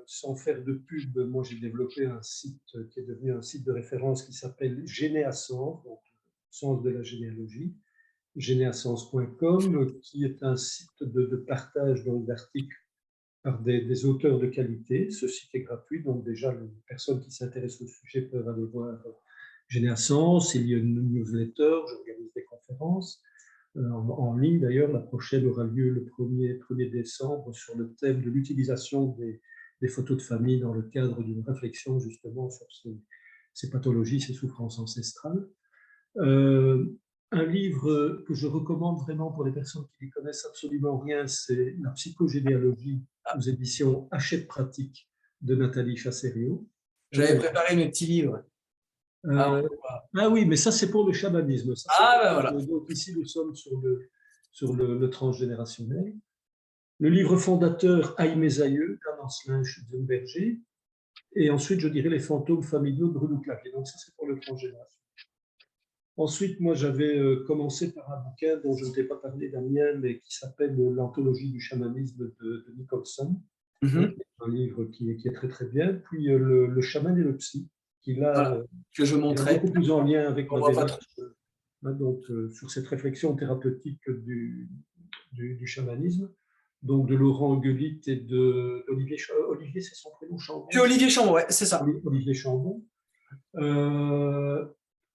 sans faire de pub, moi j'ai développé un site qui est devenu un site de référence qui s'appelle Généascens, donc sens de la généalogie, généascens.com, qui est un site de partage d'articles par des auteurs de qualité. Ce site est gratuit, donc déjà les personnes qui s'intéressent au sujet peuvent aller voir Généascens. Il y a une newsletter, j'organise des conférences en ligne. D'ailleurs, la prochaine aura lieu le 1er décembre sur le thème de l'utilisation des photos de famille dans le cadre d'une réflexion justement sur ces pathologies, ces souffrances ancestrales. Un livre que je recommande vraiment pour les personnes qui n'y connaissent absolument rien, c'est La psychogénéalogie aux éditions Hachette Pratique de Nathalie Chasserio. J'avais préparé mes petits livres. Ah oui, mais ça c'est pour le chamanisme. Ça, ben voilà. Donc ici nous sommes sur le transgénérationnel. Le livre fondateur Aïe mes aïeux d'Anne Schutzenberger. Et ensuite, je dirais Les fantômes familiaux de Bruno Clavier. Donc ça c'est pour le transgénérationnel. Ensuite, moi, j'avais commencé par un bouquin dont je ne t'ai pas parlé, Damien, mais qui s'appelle L'anthologie du chamanisme de Nicholson. Un livre qui est très, très bien. Puis le chaman et le psy, qui là, que je montrais. Beaucoup plus en lien avec ma démarche. Donc, sur cette réflexion thérapeutique du chamanisme. Donc, de Laurent Guelit et d'Olivier Chambon. Olivier, c'est son prénom, Chambon. Olivier Chambon, ouais, c'est ça. Olivier Chambon.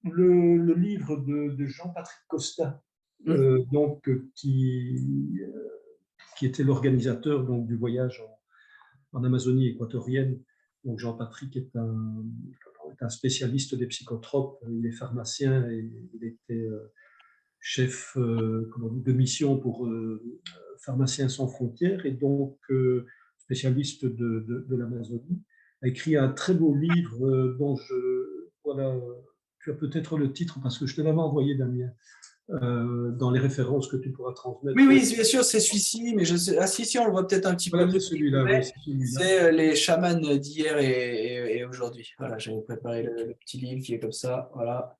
Le livre de Jean-Patrick Costa, donc, qui était l'organisateur du voyage en Amazonie équatorienne. Donc Jean-Patrick est un spécialiste des psychotropes, il est pharmacien et il était chef de mission pour Pharmaciens sans frontières et donc spécialiste de l'Amazonie. A écrit un très beau livre dont tu as peut-être le titre parce que je te l'avais envoyé, Damien, dans les références que tu pourras transmettre. Oui, bien sûr, c'est celui-ci, mais je sais. Ah, si, on le voit peut-être un petit peu. C'est celui-là. C'est les chamans d'hier et aujourd'hui. Voilà, j'avais préparé le petit livre qui est comme ça. Voilà,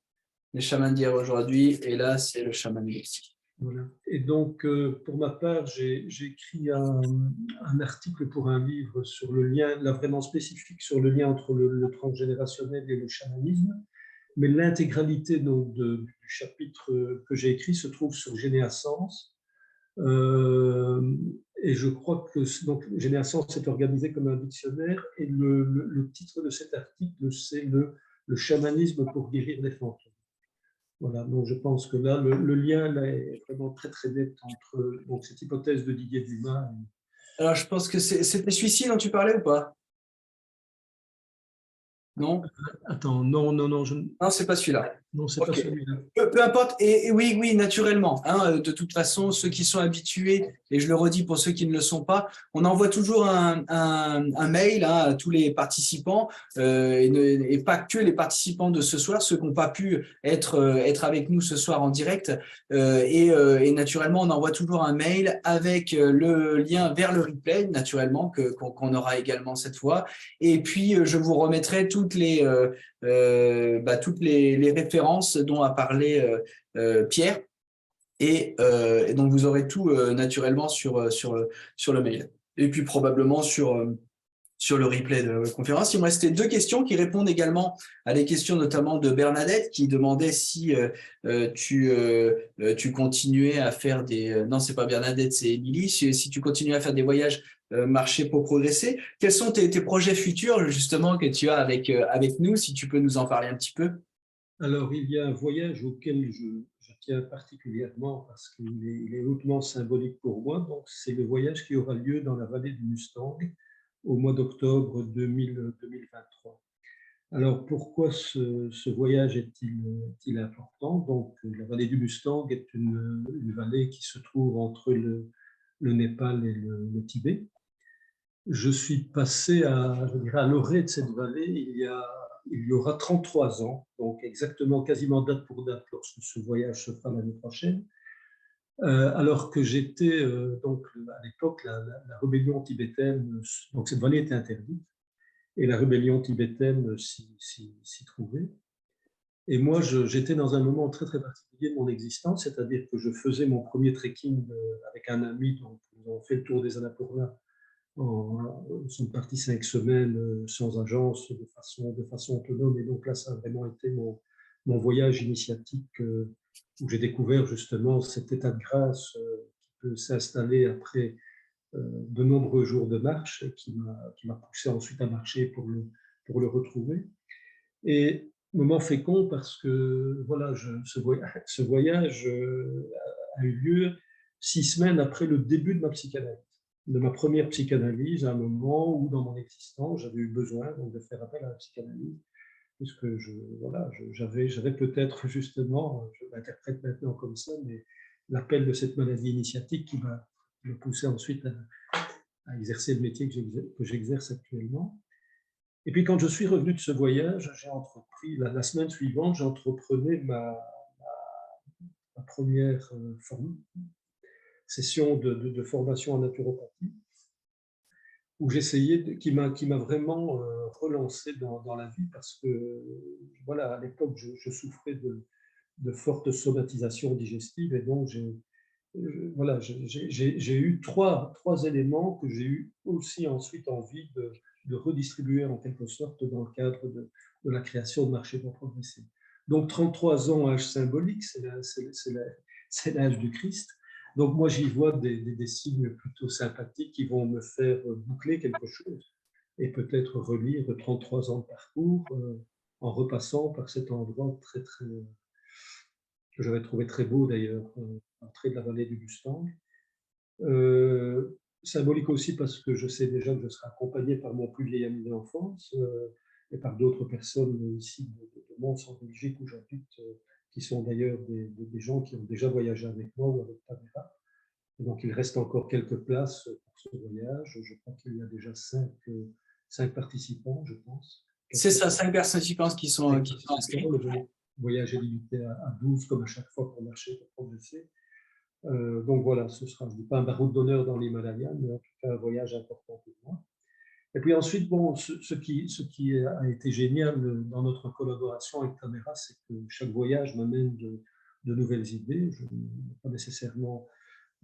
les chamans d'hier et aujourd'hui, et là, c'est le chaman lexique. Voilà. Et donc, pour ma part, j'ai écrit un article pour un livre sur le lien, là vraiment spécifique sur le lien entre le transgénérationnel et le chamanisme. Mais l'intégralité du chapitre que j'ai écrit se trouve sur Généascience. Et je crois que Généascience est organisé comme un dictionnaire et le titre de cet article, c'est le chamanisme pour guérir les fantômes. Voilà, donc je pense que là, le lien là, est vraiment très très net entre cette hypothèse de Didier Dumas. Alors, je pense que c'était celui-ci dont tu parlais ou pas? Non? Attends, non. Non, c'est pas celui-là. Non, c'est pas celui-là. Peu importe, et oui, naturellement. De toute façon, ceux qui sont habitués, et je le redis pour ceux qui ne le sont pas, on envoie toujours un mail à tous les participants, et pas que les participants de ce soir, ceux qui n'ont pas pu être avec nous ce soir en direct. Et naturellement, on envoie toujours un mail avec le lien vers le replay, naturellement, qu'on aura également cette fois. Et puis, je vous remettrai toutes les références dont a parlé Pierre. Et donc, vous aurez tout naturellement sur le mail. Et puis, probablement sur le replay de la conférence. Il me restait 2 questions qui répondent également à des questions notamment de Bernadette qui demandait si tu continuais à faire des… non, c'est pas Bernadette, c'est Émilie. Si tu continuais à faire des voyages marché pour progresser. Quels sont tes projets futurs justement que tu as avec nous, si tu peux nous en parler un petit peu? Alors, il y a un voyage auquel je tiens particulièrement parce qu'il est hautement symbolique pour moi. Donc, c'est le voyage qui aura lieu dans la vallée du Mustang au mois d'octobre 2023. Alors, pourquoi ce voyage est-il important? Donc, la vallée du Mustang est une vallée qui se trouve entre le Népal et le Tibet. Je suis passé à l'orée de cette vallée il y aura 33 ans, donc exactement quasiment date pour date lorsque ce voyage se fera l'année prochaine. Alors que j'étais, donc à l'époque, la rébellion tibétaine, donc cette vallée était interdite, et la rébellion tibétaine s'y trouvait. Et moi, j'étais dans un moment très très particulier de mon existence, c'est-à-dire que je faisais mon premier trekking avec un ami, donc nous avons fait le tour des Annapurna. Nous sommes partis 5 semaines sans agence, de façon autonome. Et donc là, ça a vraiment été mon voyage initiatique où j'ai découvert justement cet état de grâce qui peut s'installer après de nombreux jours de marche et qui m'a poussé ensuite à marcher pour le retrouver. Et moment fécond parce que voilà, ce voyage a eu lieu 6 semaines après le début de ma psychanalyse. de ma première psychanalyse à un moment où, dans mon existence, j'avais eu besoin donc, de faire appel à la psychanalyse, puisque voilà, j'avais peut-être justement, je l'interprète maintenant comme ça, mais l'appel de cette maladie initiatique qui m'a poussé ensuite à exercer le métier que j'exerce actuellement. Et puis quand je suis revenu de ce voyage, j'ai entrepris, la semaine suivante, j'entreprenais ma première session de formation en naturopathie, où j'essayais, qui m'a vraiment relancé dans la vie, parce que, voilà, à l'époque, je souffrais de fortes somatisations digestives, et donc voilà, j'ai eu trois éléments que j'ai eu aussi ensuite envie de redistribuer en quelque sorte dans le cadre de la création de Marché pour progresser. Donc 33 ans, âge symbolique, c'est l'âge du Christ. Donc moi j'y vois des signes plutôt sympathiques qui vont me faire boucler quelque chose et peut-être relire 33 ans de parcours en repassant par cet endroit très que j'avais trouvé très beau d'ailleurs, l'entrée de la vallée du Mustang. Symbolique aussi parce que je sais déjà que je serai accompagné par mon plus vieil ami d'enfance et par d'autres personnes ici de Mons en Belgique où j'habite, qui sont d'ailleurs des gens qui ont déjà voyagé avec moi ou avec Tamara. Et donc il reste encore quelques places pour ce voyage. Je crois qu'il y a déjà 5 participants, je pense. C'est ça, 5 participants qui sont inscrits. Le voyage est limité à 12 comme à chaque fois pour marcher, pour progresser. Donc voilà, ce sera, je ne dis pas un baroud d'honneur dans l'Himalaya, mais en tout cas un voyage important pour moi. Et puis ensuite, bon, ce qui a été génial dans notre collaboration avec Tamara, c'est que chaque voyage m'amène de nouvelles idées. Je n'ai pas nécessairement,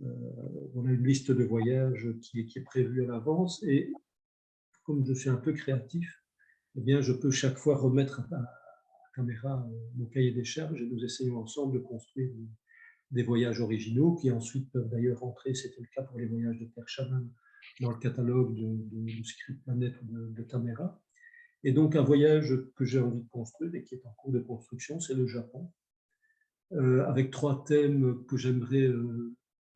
on a une liste de voyages qui est prévue à l'avance, et comme je suis un peu créatif, eh bien, je peux chaque fois remettre à Tamara mon cahier des charges et nous essayons ensemble de construire des voyages originaux qui ensuite peuvent d'ailleurs rentrer, c'était le cas pour les voyages de Terre Chaman, dans le catalogue de Script Planet de Tamara. Et donc un voyage que j'ai envie de construire et qui est en cours de construction, c'est le Japon, avec 3 thèmes que j'aimerais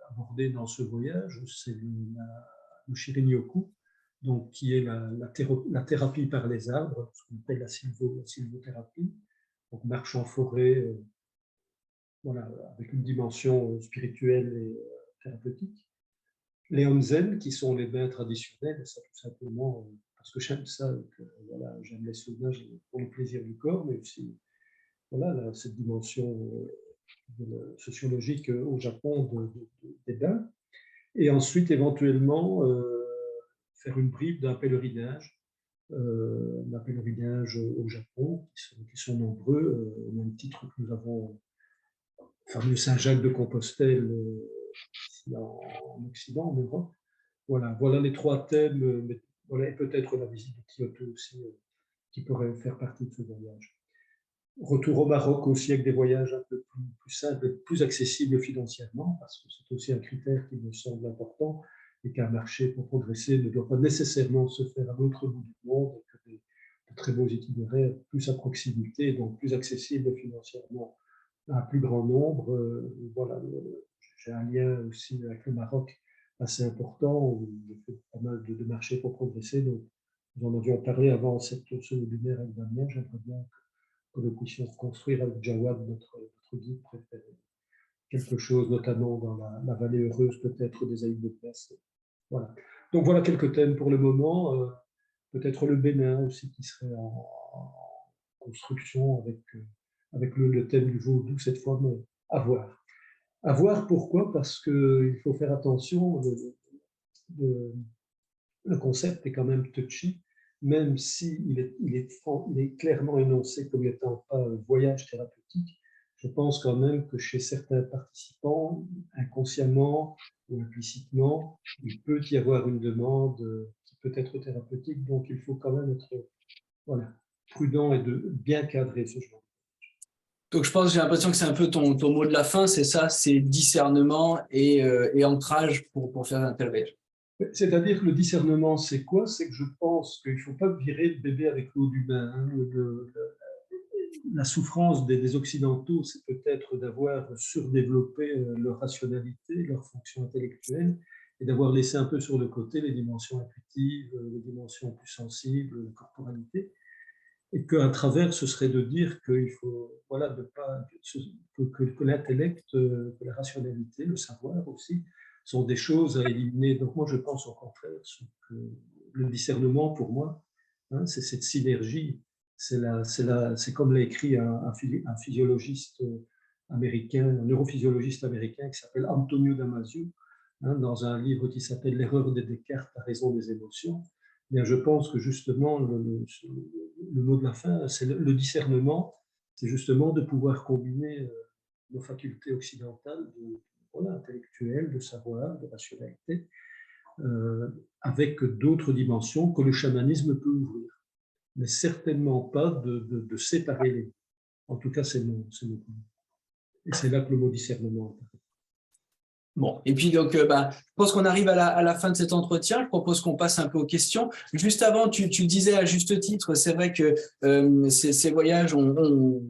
aborder dans ce voyage. C'est le Shirin-yoku, donc qui est la thérapie par les arbres, ce qu'on appelle la sylvothérapie, donc marche en forêt, voilà, avec une dimension spirituelle et thérapeutique. Les onsen, qui sont les bains traditionnels, ça tout simplement parce que j'aime ça, voilà, j'aime les saunages pour le plaisir du corps, mais aussi voilà, cette dimension sociologique au Japon des bains. Et ensuite, éventuellement, faire une bribe d'un pèlerinage au Japon, qui sont nombreux, au même titre que nous avons le fameux Saint-Jacques de Compostelle ici en Occident, en Europe. Voilà les 3 thèmes, mais voilà, et peut-être la visite de Kyoto aussi, qui pourrait faire partie de ce voyage. Retour au Maroc aussi avec des voyages un peu plus simples, plus accessibles financièrement, parce que c'est aussi un critère qui me semble important, et qu'un marché pour progresser ne doit pas nécessairement se faire à l'autre bout du monde, et que de très beaux itinéraires plus à proximité, donc plus accessibles financièrement à un plus grand nombre. Voilà, j'ai un lien aussi avec le Maroc assez important, où j'ai fait pas mal de marchés pour progresser. Donc, nous en avions parlé avant ce webinaire avec Damien. J'aimerais bien que nous puissions construire avec Jawad, notre guide préféré, quelque chose, notamment dans la vallée heureuse, peut-être des Aïdes de Place. Voilà. Donc voilà quelques thèmes pour le moment. Peut-être le Bénin aussi qui serait en construction avec le thème du vaudou cette fois, mais à voir. À voir pourquoi? Parce qu'il faut faire attention, le concept est quand même touchy, même s'il est clairement énoncé comme étant pas un voyage thérapeutique. Je pense quand même que chez certains participants, inconsciemment ou implicitement, il peut y avoir une demande qui peut être thérapeutique, donc il faut quand même être voilà, prudent et de bien cadrer ce genre. Donc, je pense, j'ai l'impression que c'est un peu ton mot de la fin, c'est ça, c'est discernement et ancrage pour faire un tel voyage. C'est-à-dire que le discernement, c'est quoi? C'est que je pense qu'il ne faut pas virer le bébé avec l'eau du bain. Hein. La souffrance des Occidentaux, c'est peut-être d'avoir surdéveloppé leur rationalité, leur fonction intellectuelle, et d'avoir laissé un peu sur le côté les dimensions intuitives, les dimensions plus sensibles, la corporalité, et qu'à travers, ce serait de dire qu'il faut, voilà, de pas, que l'intellect, que la rationalité, le savoir aussi, sont des choses à éliminer. Donc moi, je pense au contraire que le discernement, pour moi, hein, c'est cette synergie. C'est comme l'a écrit un physiologiste américain, un neurophysiologiste américain qui s'appelle Antonio Damasio, hein, dans un livre qui s'appelle L'erreur de Descartes, la raison des émotions. Bien, je pense que justement, le mot de la fin, c'est le discernement, c'est justement de pouvoir combiner nos facultés occidentales, voilà, intellectuelles, de savoir, de rationalité, avec d'autres dimensions que le chamanisme peut ouvrir. Mais certainement pas de séparer les deux. En tout cas, c'est mon point. Et c'est là que le mot discernement apparaît. Bon, et puis donc, je pense qu'on arrive à la fin de cet entretien. Je propose qu'on passe un peu aux questions. Juste avant, tu disais à juste titre, c'est vrai que ces voyages ont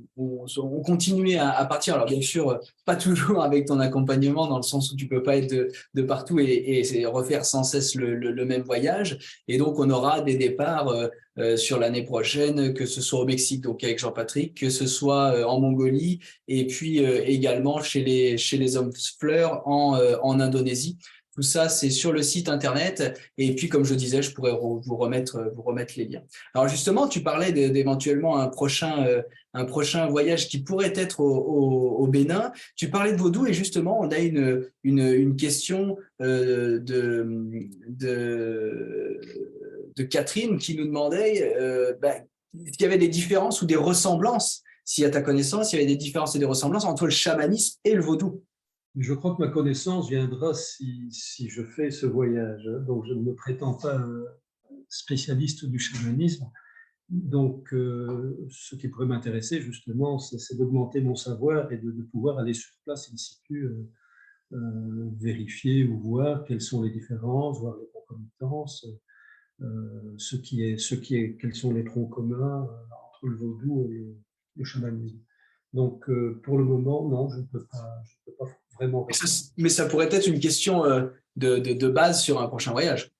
continué à partir. Alors bien sûr, pas toujours avec ton accompagnement, dans le sens où tu peux pas être de partout et refaire sans cesse le même voyage. Et donc, on aura des départs sur l'année prochaine, que ce soit au Mexique, donc avec Jean-Patrick, que ce soit en Mongolie, et puis également chez les hommes fleurs en Indonésie. Tout ça, c'est sur le site internet. Et puis, comme je disais, je pourrais vous remettre les liens. Alors justement, tu parlais d'éventuellement un prochain voyage qui pourrait être au Bénin. Tu parlais de vaudou et justement, on a une question de Catherine qui nous demandait s'il y avait des différences ou des ressemblances, si à ta connaissance, il y avait des différences et des ressemblances entre le chamanisme et le vaudou. Je crois que ma connaissance viendra si je fais ce voyage. Donc, je ne me prétends pas spécialiste du chamanisme. Donc, ce qui pourrait m'intéresser, justement, c'est d'augmenter mon savoir et de pouvoir aller sur place in situ, vérifier ou voir quelles sont les différences, voir les concomitances, quels sont les troncs communs entre le vaudou et le chamanisme. Donc, pour le moment, non, je ne peux pas vraiment répondre. Mais ça pourrait être une question de base sur un prochain voyage.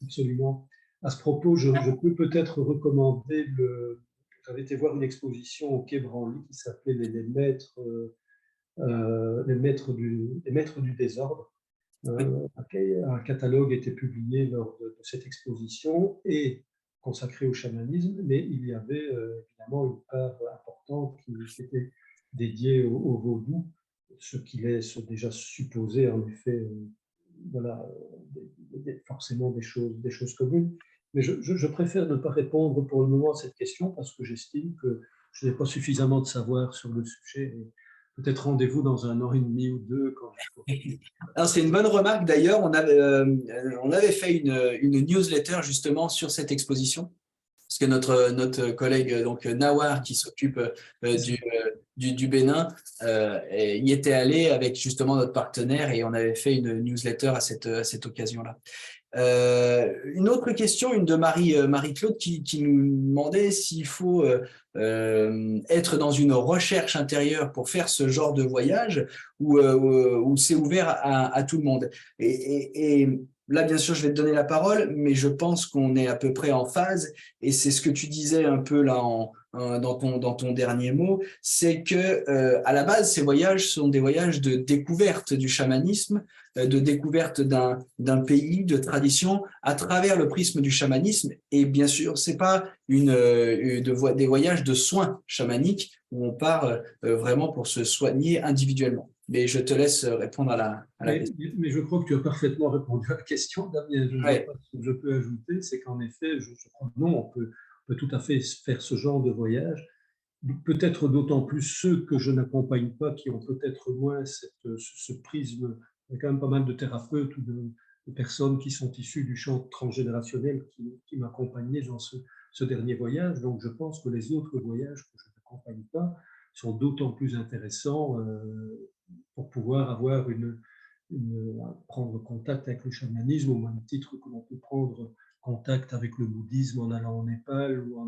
Absolument. À ce propos, je peux peut-être recommander j'avais été voir une exposition au Quai Branly qui s'appelait les maîtres du désordre. Un catalogue était publié lors de cette exposition et consacré au chamanisme, mais il y avait évidemment une part importante qui était dédiée au vaudou, ce qui laisse déjà supposer en effet voilà, forcément des choses communes. Mais je préfère ne pas répondre pour le moment à cette question parce que j'estime que je n'ai pas suffisamment de savoir sur le sujet. Peut-être rendez-vous dans 1 an et demi ou 2 quand c'est une bonne remarque d'ailleurs. On avait fait une newsletter justement sur cette exposition. Parce que notre collègue donc Nawar, qui s'occupe du Bénin, y était allé avec justement notre partenaire et on avait fait une newsletter à cette occasion-là. Une autre question, une de Marie-Claude qui nous demandait s'il faut être dans une recherche intérieure pour faire ce genre de voyage ou c'est ouvert à tout le monde. Et là, bien sûr, je vais te donner la parole, mais je pense qu'on est à peu près en phase et c'est ce que tu disais un peu là dans ton dernier mot, c'est que à la base, ces voyages sont des voyages de découverte du chamanisme, de découverte d'un pays, de tradition, à travers le prisme du chamanisme. Et bien sûr, c'est pas des voyages de soins chamaniques où on part vraiment pour se soigner individuellement. Mais je te laisse répondre à la question. Mais je crois que tu as parfaitement répondu à la question, Damien. Je ne vois pas ce que je peux ajouter, c'est qu'en effet, je crois que non, on peut tout à fait faire ce genre de voyage. Peut-être d'autant plus ceux que je n'accompagne pas, qui ont peut-être moins ce prisme. Il y a quand même pas mal de thérapeutes ou de personnes qui sont issues du champ transgénérationnel qui m'accompagnaient dans ce dernier voyage. Donc je pense que les autres voyages que je n'accompagne pas sont d'autant plus intéressants pour pouvoir avoir prendre contact avec le chamanisme au même titre que l'on peut prendre contact avec le bouddhisme en allant au Népal ou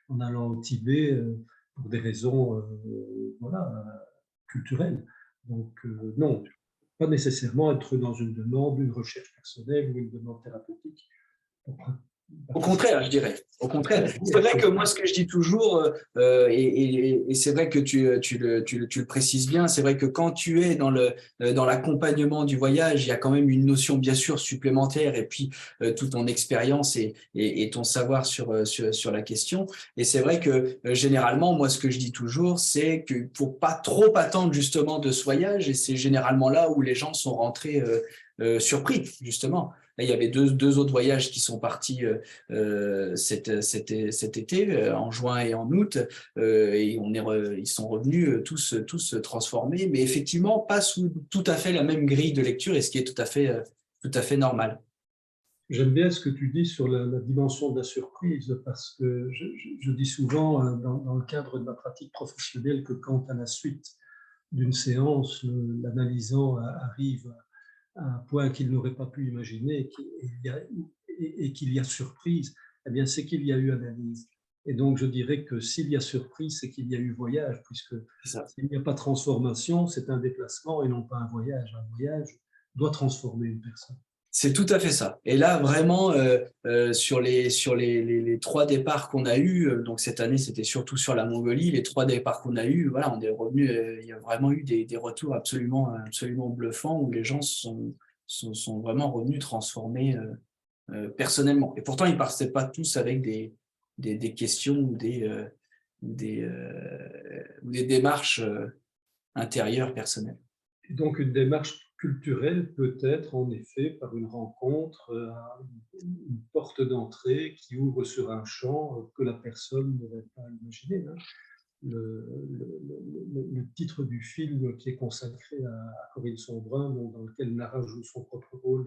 en allant au Tibet pour des raisons voilà, culturelles. Donc non, pas nécessairement être dans une demande, une recherche personnelle ou une demande thérapeutique. Au contraire, je dirais. Au contraire. C'est vrai que moi, ce que je dis toujours, et c'est vrai que tu le précises bien, c'est vrai que quand tu es dans l'accompagnement du voyage, il y a quand même une notion bien sûr supplémentaire et puis toute ton expérience et ton savoir sur la question. Et c'est vrai que généralement, moi, ce que je dis toujours, c'est qu'il ne faut pas trop attendre justement de ce voyage et c'est généralement là où les gens sont rentrés surpris, justement. Là, il y avait deux autres voyages qui sont partis cet été, en juin et en août, et ils sont revenus tous transformés, mais effectivement pas sous tout à fait la même grille de lecture, et ce qui est tout à fait normal. J'aime bien ce que tu dis sur la dimension de la surprise, parce que je dis souvent dans le cadre de ma pratique professionnelle que quand à la suite d'une séance, l'analysant arrive à un point qu'il n'aurait pas pu imaginer et qu'il y a surprise, eh bien c'est qu'il y a eu analyse. Et donc je dirais que s'il y a surprise, c'est qu'il y a eu voyage, puisque s'il n'y a pas transformation, c'est un déplacement et non pas un voyage. Un voyage doit transformer une personne. C'est tout à fait ça. Et là, vraiment, sur les trois départs qu'on a eus, donc cette année, c'était surtout sur la Mongolie, les trois départs qu'on a eus, voilà, on est revenu, il y a vraiment eu des retours absolument bluffants où les gens sont vraiment revenus transformés personnellement. Et pourtant, ils ne partaient pas tous avec des questions ou des démarches intérieures personnelles. Et donc une démarche culturelle peut être en effet par une rencontre, une porte d'entrée qui ouvre sur un champ que la personne n'aurait pas imaginé. Hein. Le titre du film qui est consacré à Corinne Sombrin, dans lequel Nara joue son propre rôle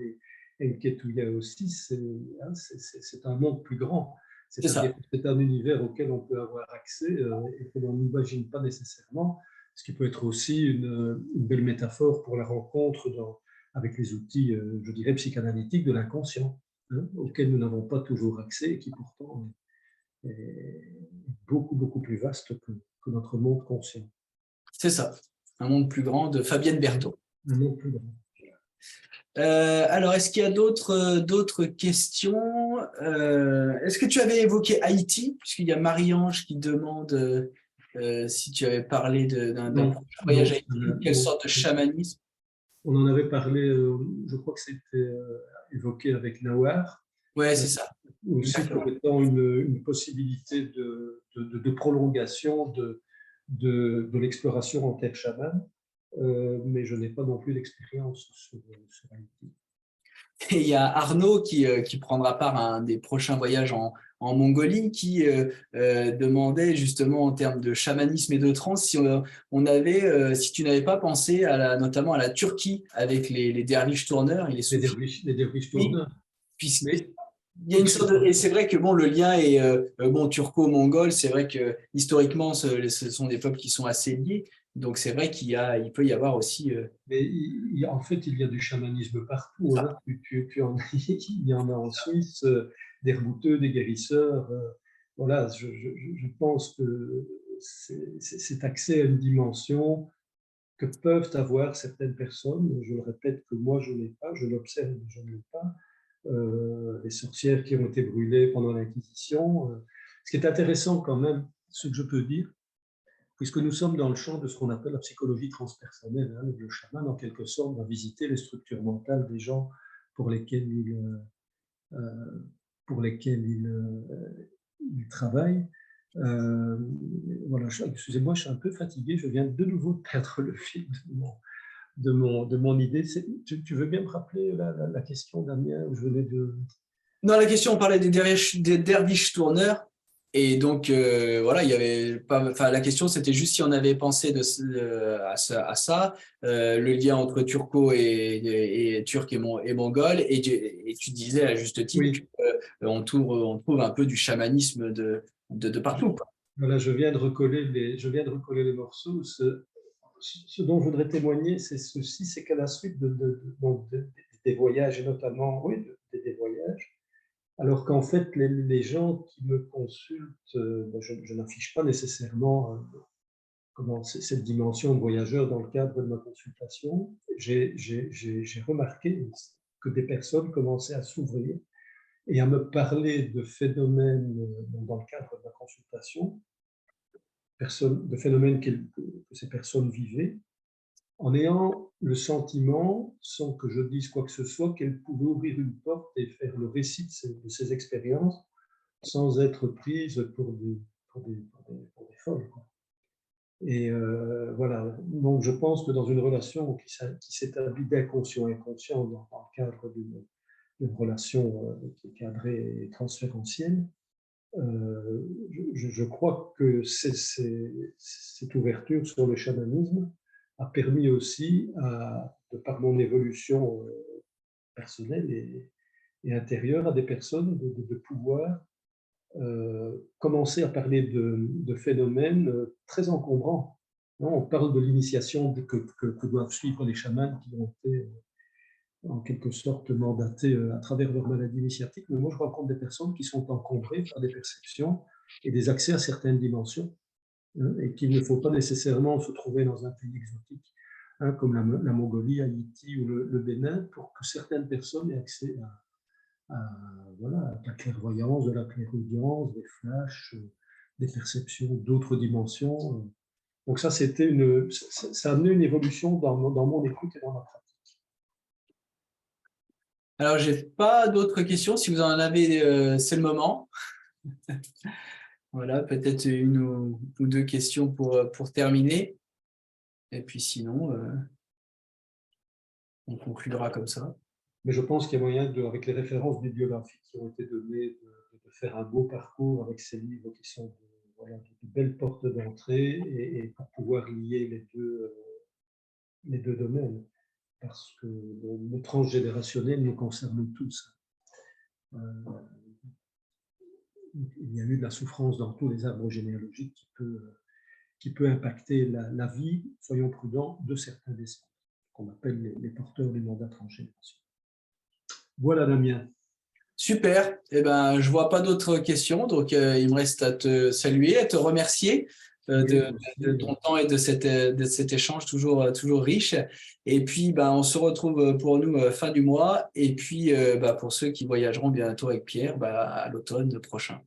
et Nketouya aussi, c'est un monde plus grand. C'est-à-dire que c'est un univers auquel on peut avoir accès et que l'on n'imagine pas nécessairement, ce qui peut être aussi une belle métaphore pour la rencontre avec les outils, je dirais, psychanalytiques de l'inconscient, hein, auxquels nous n'avons pas toujours accès et qui pourtant est beaucoup plus vaste que notre monde conscient. C'est ça, un monde plus grand de Fabienne Berthaud. Un monde plus grand. Alors, est-ce qu'il y a d'autres questions? Est-ce que tu avais évoqué Haïti? Puisqu'il y a Marie-Ange qui demande si tu avais parlé d'un voyage à Haïti, quelle sorte de chamanisme? On en avait parlé, je crois que c'était évoqué avec Nawar. Ouais, c'est ça. Aussi comme étant une possibilité de prolongation de l'exploration en terre chamane, mais je n'ai pas non plus d'expérience sur Haïti. Et il y a Arnaud qui prendra part à un des prochains voyages en Mongolie qui demandait justement en termes de chamanisme et de transe si si tu n'avais pas pensé notamment à la Turquie avec les derviches tourneurs. Les derviches tourneurs. Puisque il y a une sorte et c'est vrai que bon, le lien est turco-mongol, c'est vrai que historiquement ce sont des peuples qui sont assez liés. Donc c'est vrai il peut y avoir aussi. Mais en fait, il y a du chamanisme partout. Hein. Il y en a en Suisse, des rebouteux, des guérisseurs. Voilà, je pense que c'est accès à une dimension que peuvent avoir certaines personnes. Je le répète que moi, je n'ai pas, je l'observe, mais je ne l'ai pas. Les sorcières qui ont été brûlées pendant l'Inquisition. Ce qui est intéressant quand même, ce que je peux dire, puisque nous sommes dans le champ de ce qu'on appelle la psychologie transpersonnelle. Hein, le chaman, en quelque sorte, va visiter les structures mentales des gens pour lesquels il travaille. Voilà, excusez-moi, je suis un peu fatigué, je viens de nouveau de perdre le fil de mon idée. Tu veux bien me rappeler la question, Damien, où je venais de... Non, la question, on parlait des derviches tourneurs. Et donc, voilà, il y avait pas. Enfin, la question, c'était juste si on avait pensé à ça, le lien entre turco et turc et mongol. Et tu disais à juste titre qu'on trouve un peu du chamanisme de partout, quoi. Voilà, je viens de recoller les morceaux. Ce dont je voudrais témoigner, c'est ceci, c'est qu'à la suite des voyages, et notamment, des voyages, alors qu'en fait, les gens qui me consultent, je n'affiche pas nécessairement cette dimension de voyageur dans le cadre de ma consultation, j'ai remarqué que des personnes commençaient à s'ouvrir et à me parler de phénomènes dans le cadre de la consultation, de phénomènes que ces personnes vivaient, en ayant le sentiment, sans que je dise quoi que ce soit, qu'elles pouvaient ouvrir une porte et faire le récit de ces expériences sans être prises pour des folles, quoi. Et voilà, donc je pense que dans une relation qui s'établit d'inconscient et inconscient dans le cadre d'une relation qui est cadrée et transférentielle, je crois que cette ouverture sur le chamanisme a permis aussi, de par mon évolution personnelle et intérieure, à des personnes de pouvoir commencer à parler de phénomènes très encombrants. Non, on parle de l'initiation que doivent suivre les chamans qui ont été en quelque sorte mandatés à travers leur maladie initiatique, mais moi je rencontre des personnes qui sont encombrées par des perceptions et des accès à certaines dimensions, hein, et qu'il ne faut pas nécessairement se trouver dans un pays exotique, hein, comme la Mongolie, Haïti ou le Bénin, pour que certaines personnes aient accès voilà, à la clairvoyance, de la clairaudience, des flashs, des perceptions d'autres dimensions. Donc ça a amené une évolution dans mon écoute et dans ma pratique. Alors, je n'ai pas d'autres questions. Si vous en avez, c'est le moment. Voilà, peut-être une ou deux questions pour terminer. Et puis sinon, on conclura comme ça. Mais je pense qu'il y a moyen, avec les références bibliographiques qui ont été données, de faire un beau parcours avec ces livres qui sont de belles portes d'entrée et pour pouvoir lier les deux domaines. Parce que le transgénérationnel nous concerne tous. Il y a eu de la souffrance dans tous les arbres généalogiques qui peut impacter la vie, soyons prudents, de certains descendants, qu'on appelle les porteurs du mandat transgénération. Voilà, Damien. Super. Eh ben, je ne vois pas d'autres questions, donc il me reste à te saluer, à te remercier de ton temps et de cet échange toujours riche. Et puis, on se retrouve pour nous fin du mois. Et puis, pour ceux qui voyageront bientôt avec Pierre, à l'automne prochain.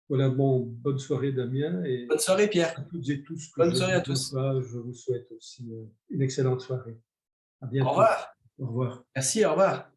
Voilà, bonne soirée, Damien. Et bonne soirée, Pierre. À toutes et tous bonne soirée à tous. Je vous souhaite aussi une excellente soirée. À bientôt. Au revoir. Au revoir. Merci, au revoir.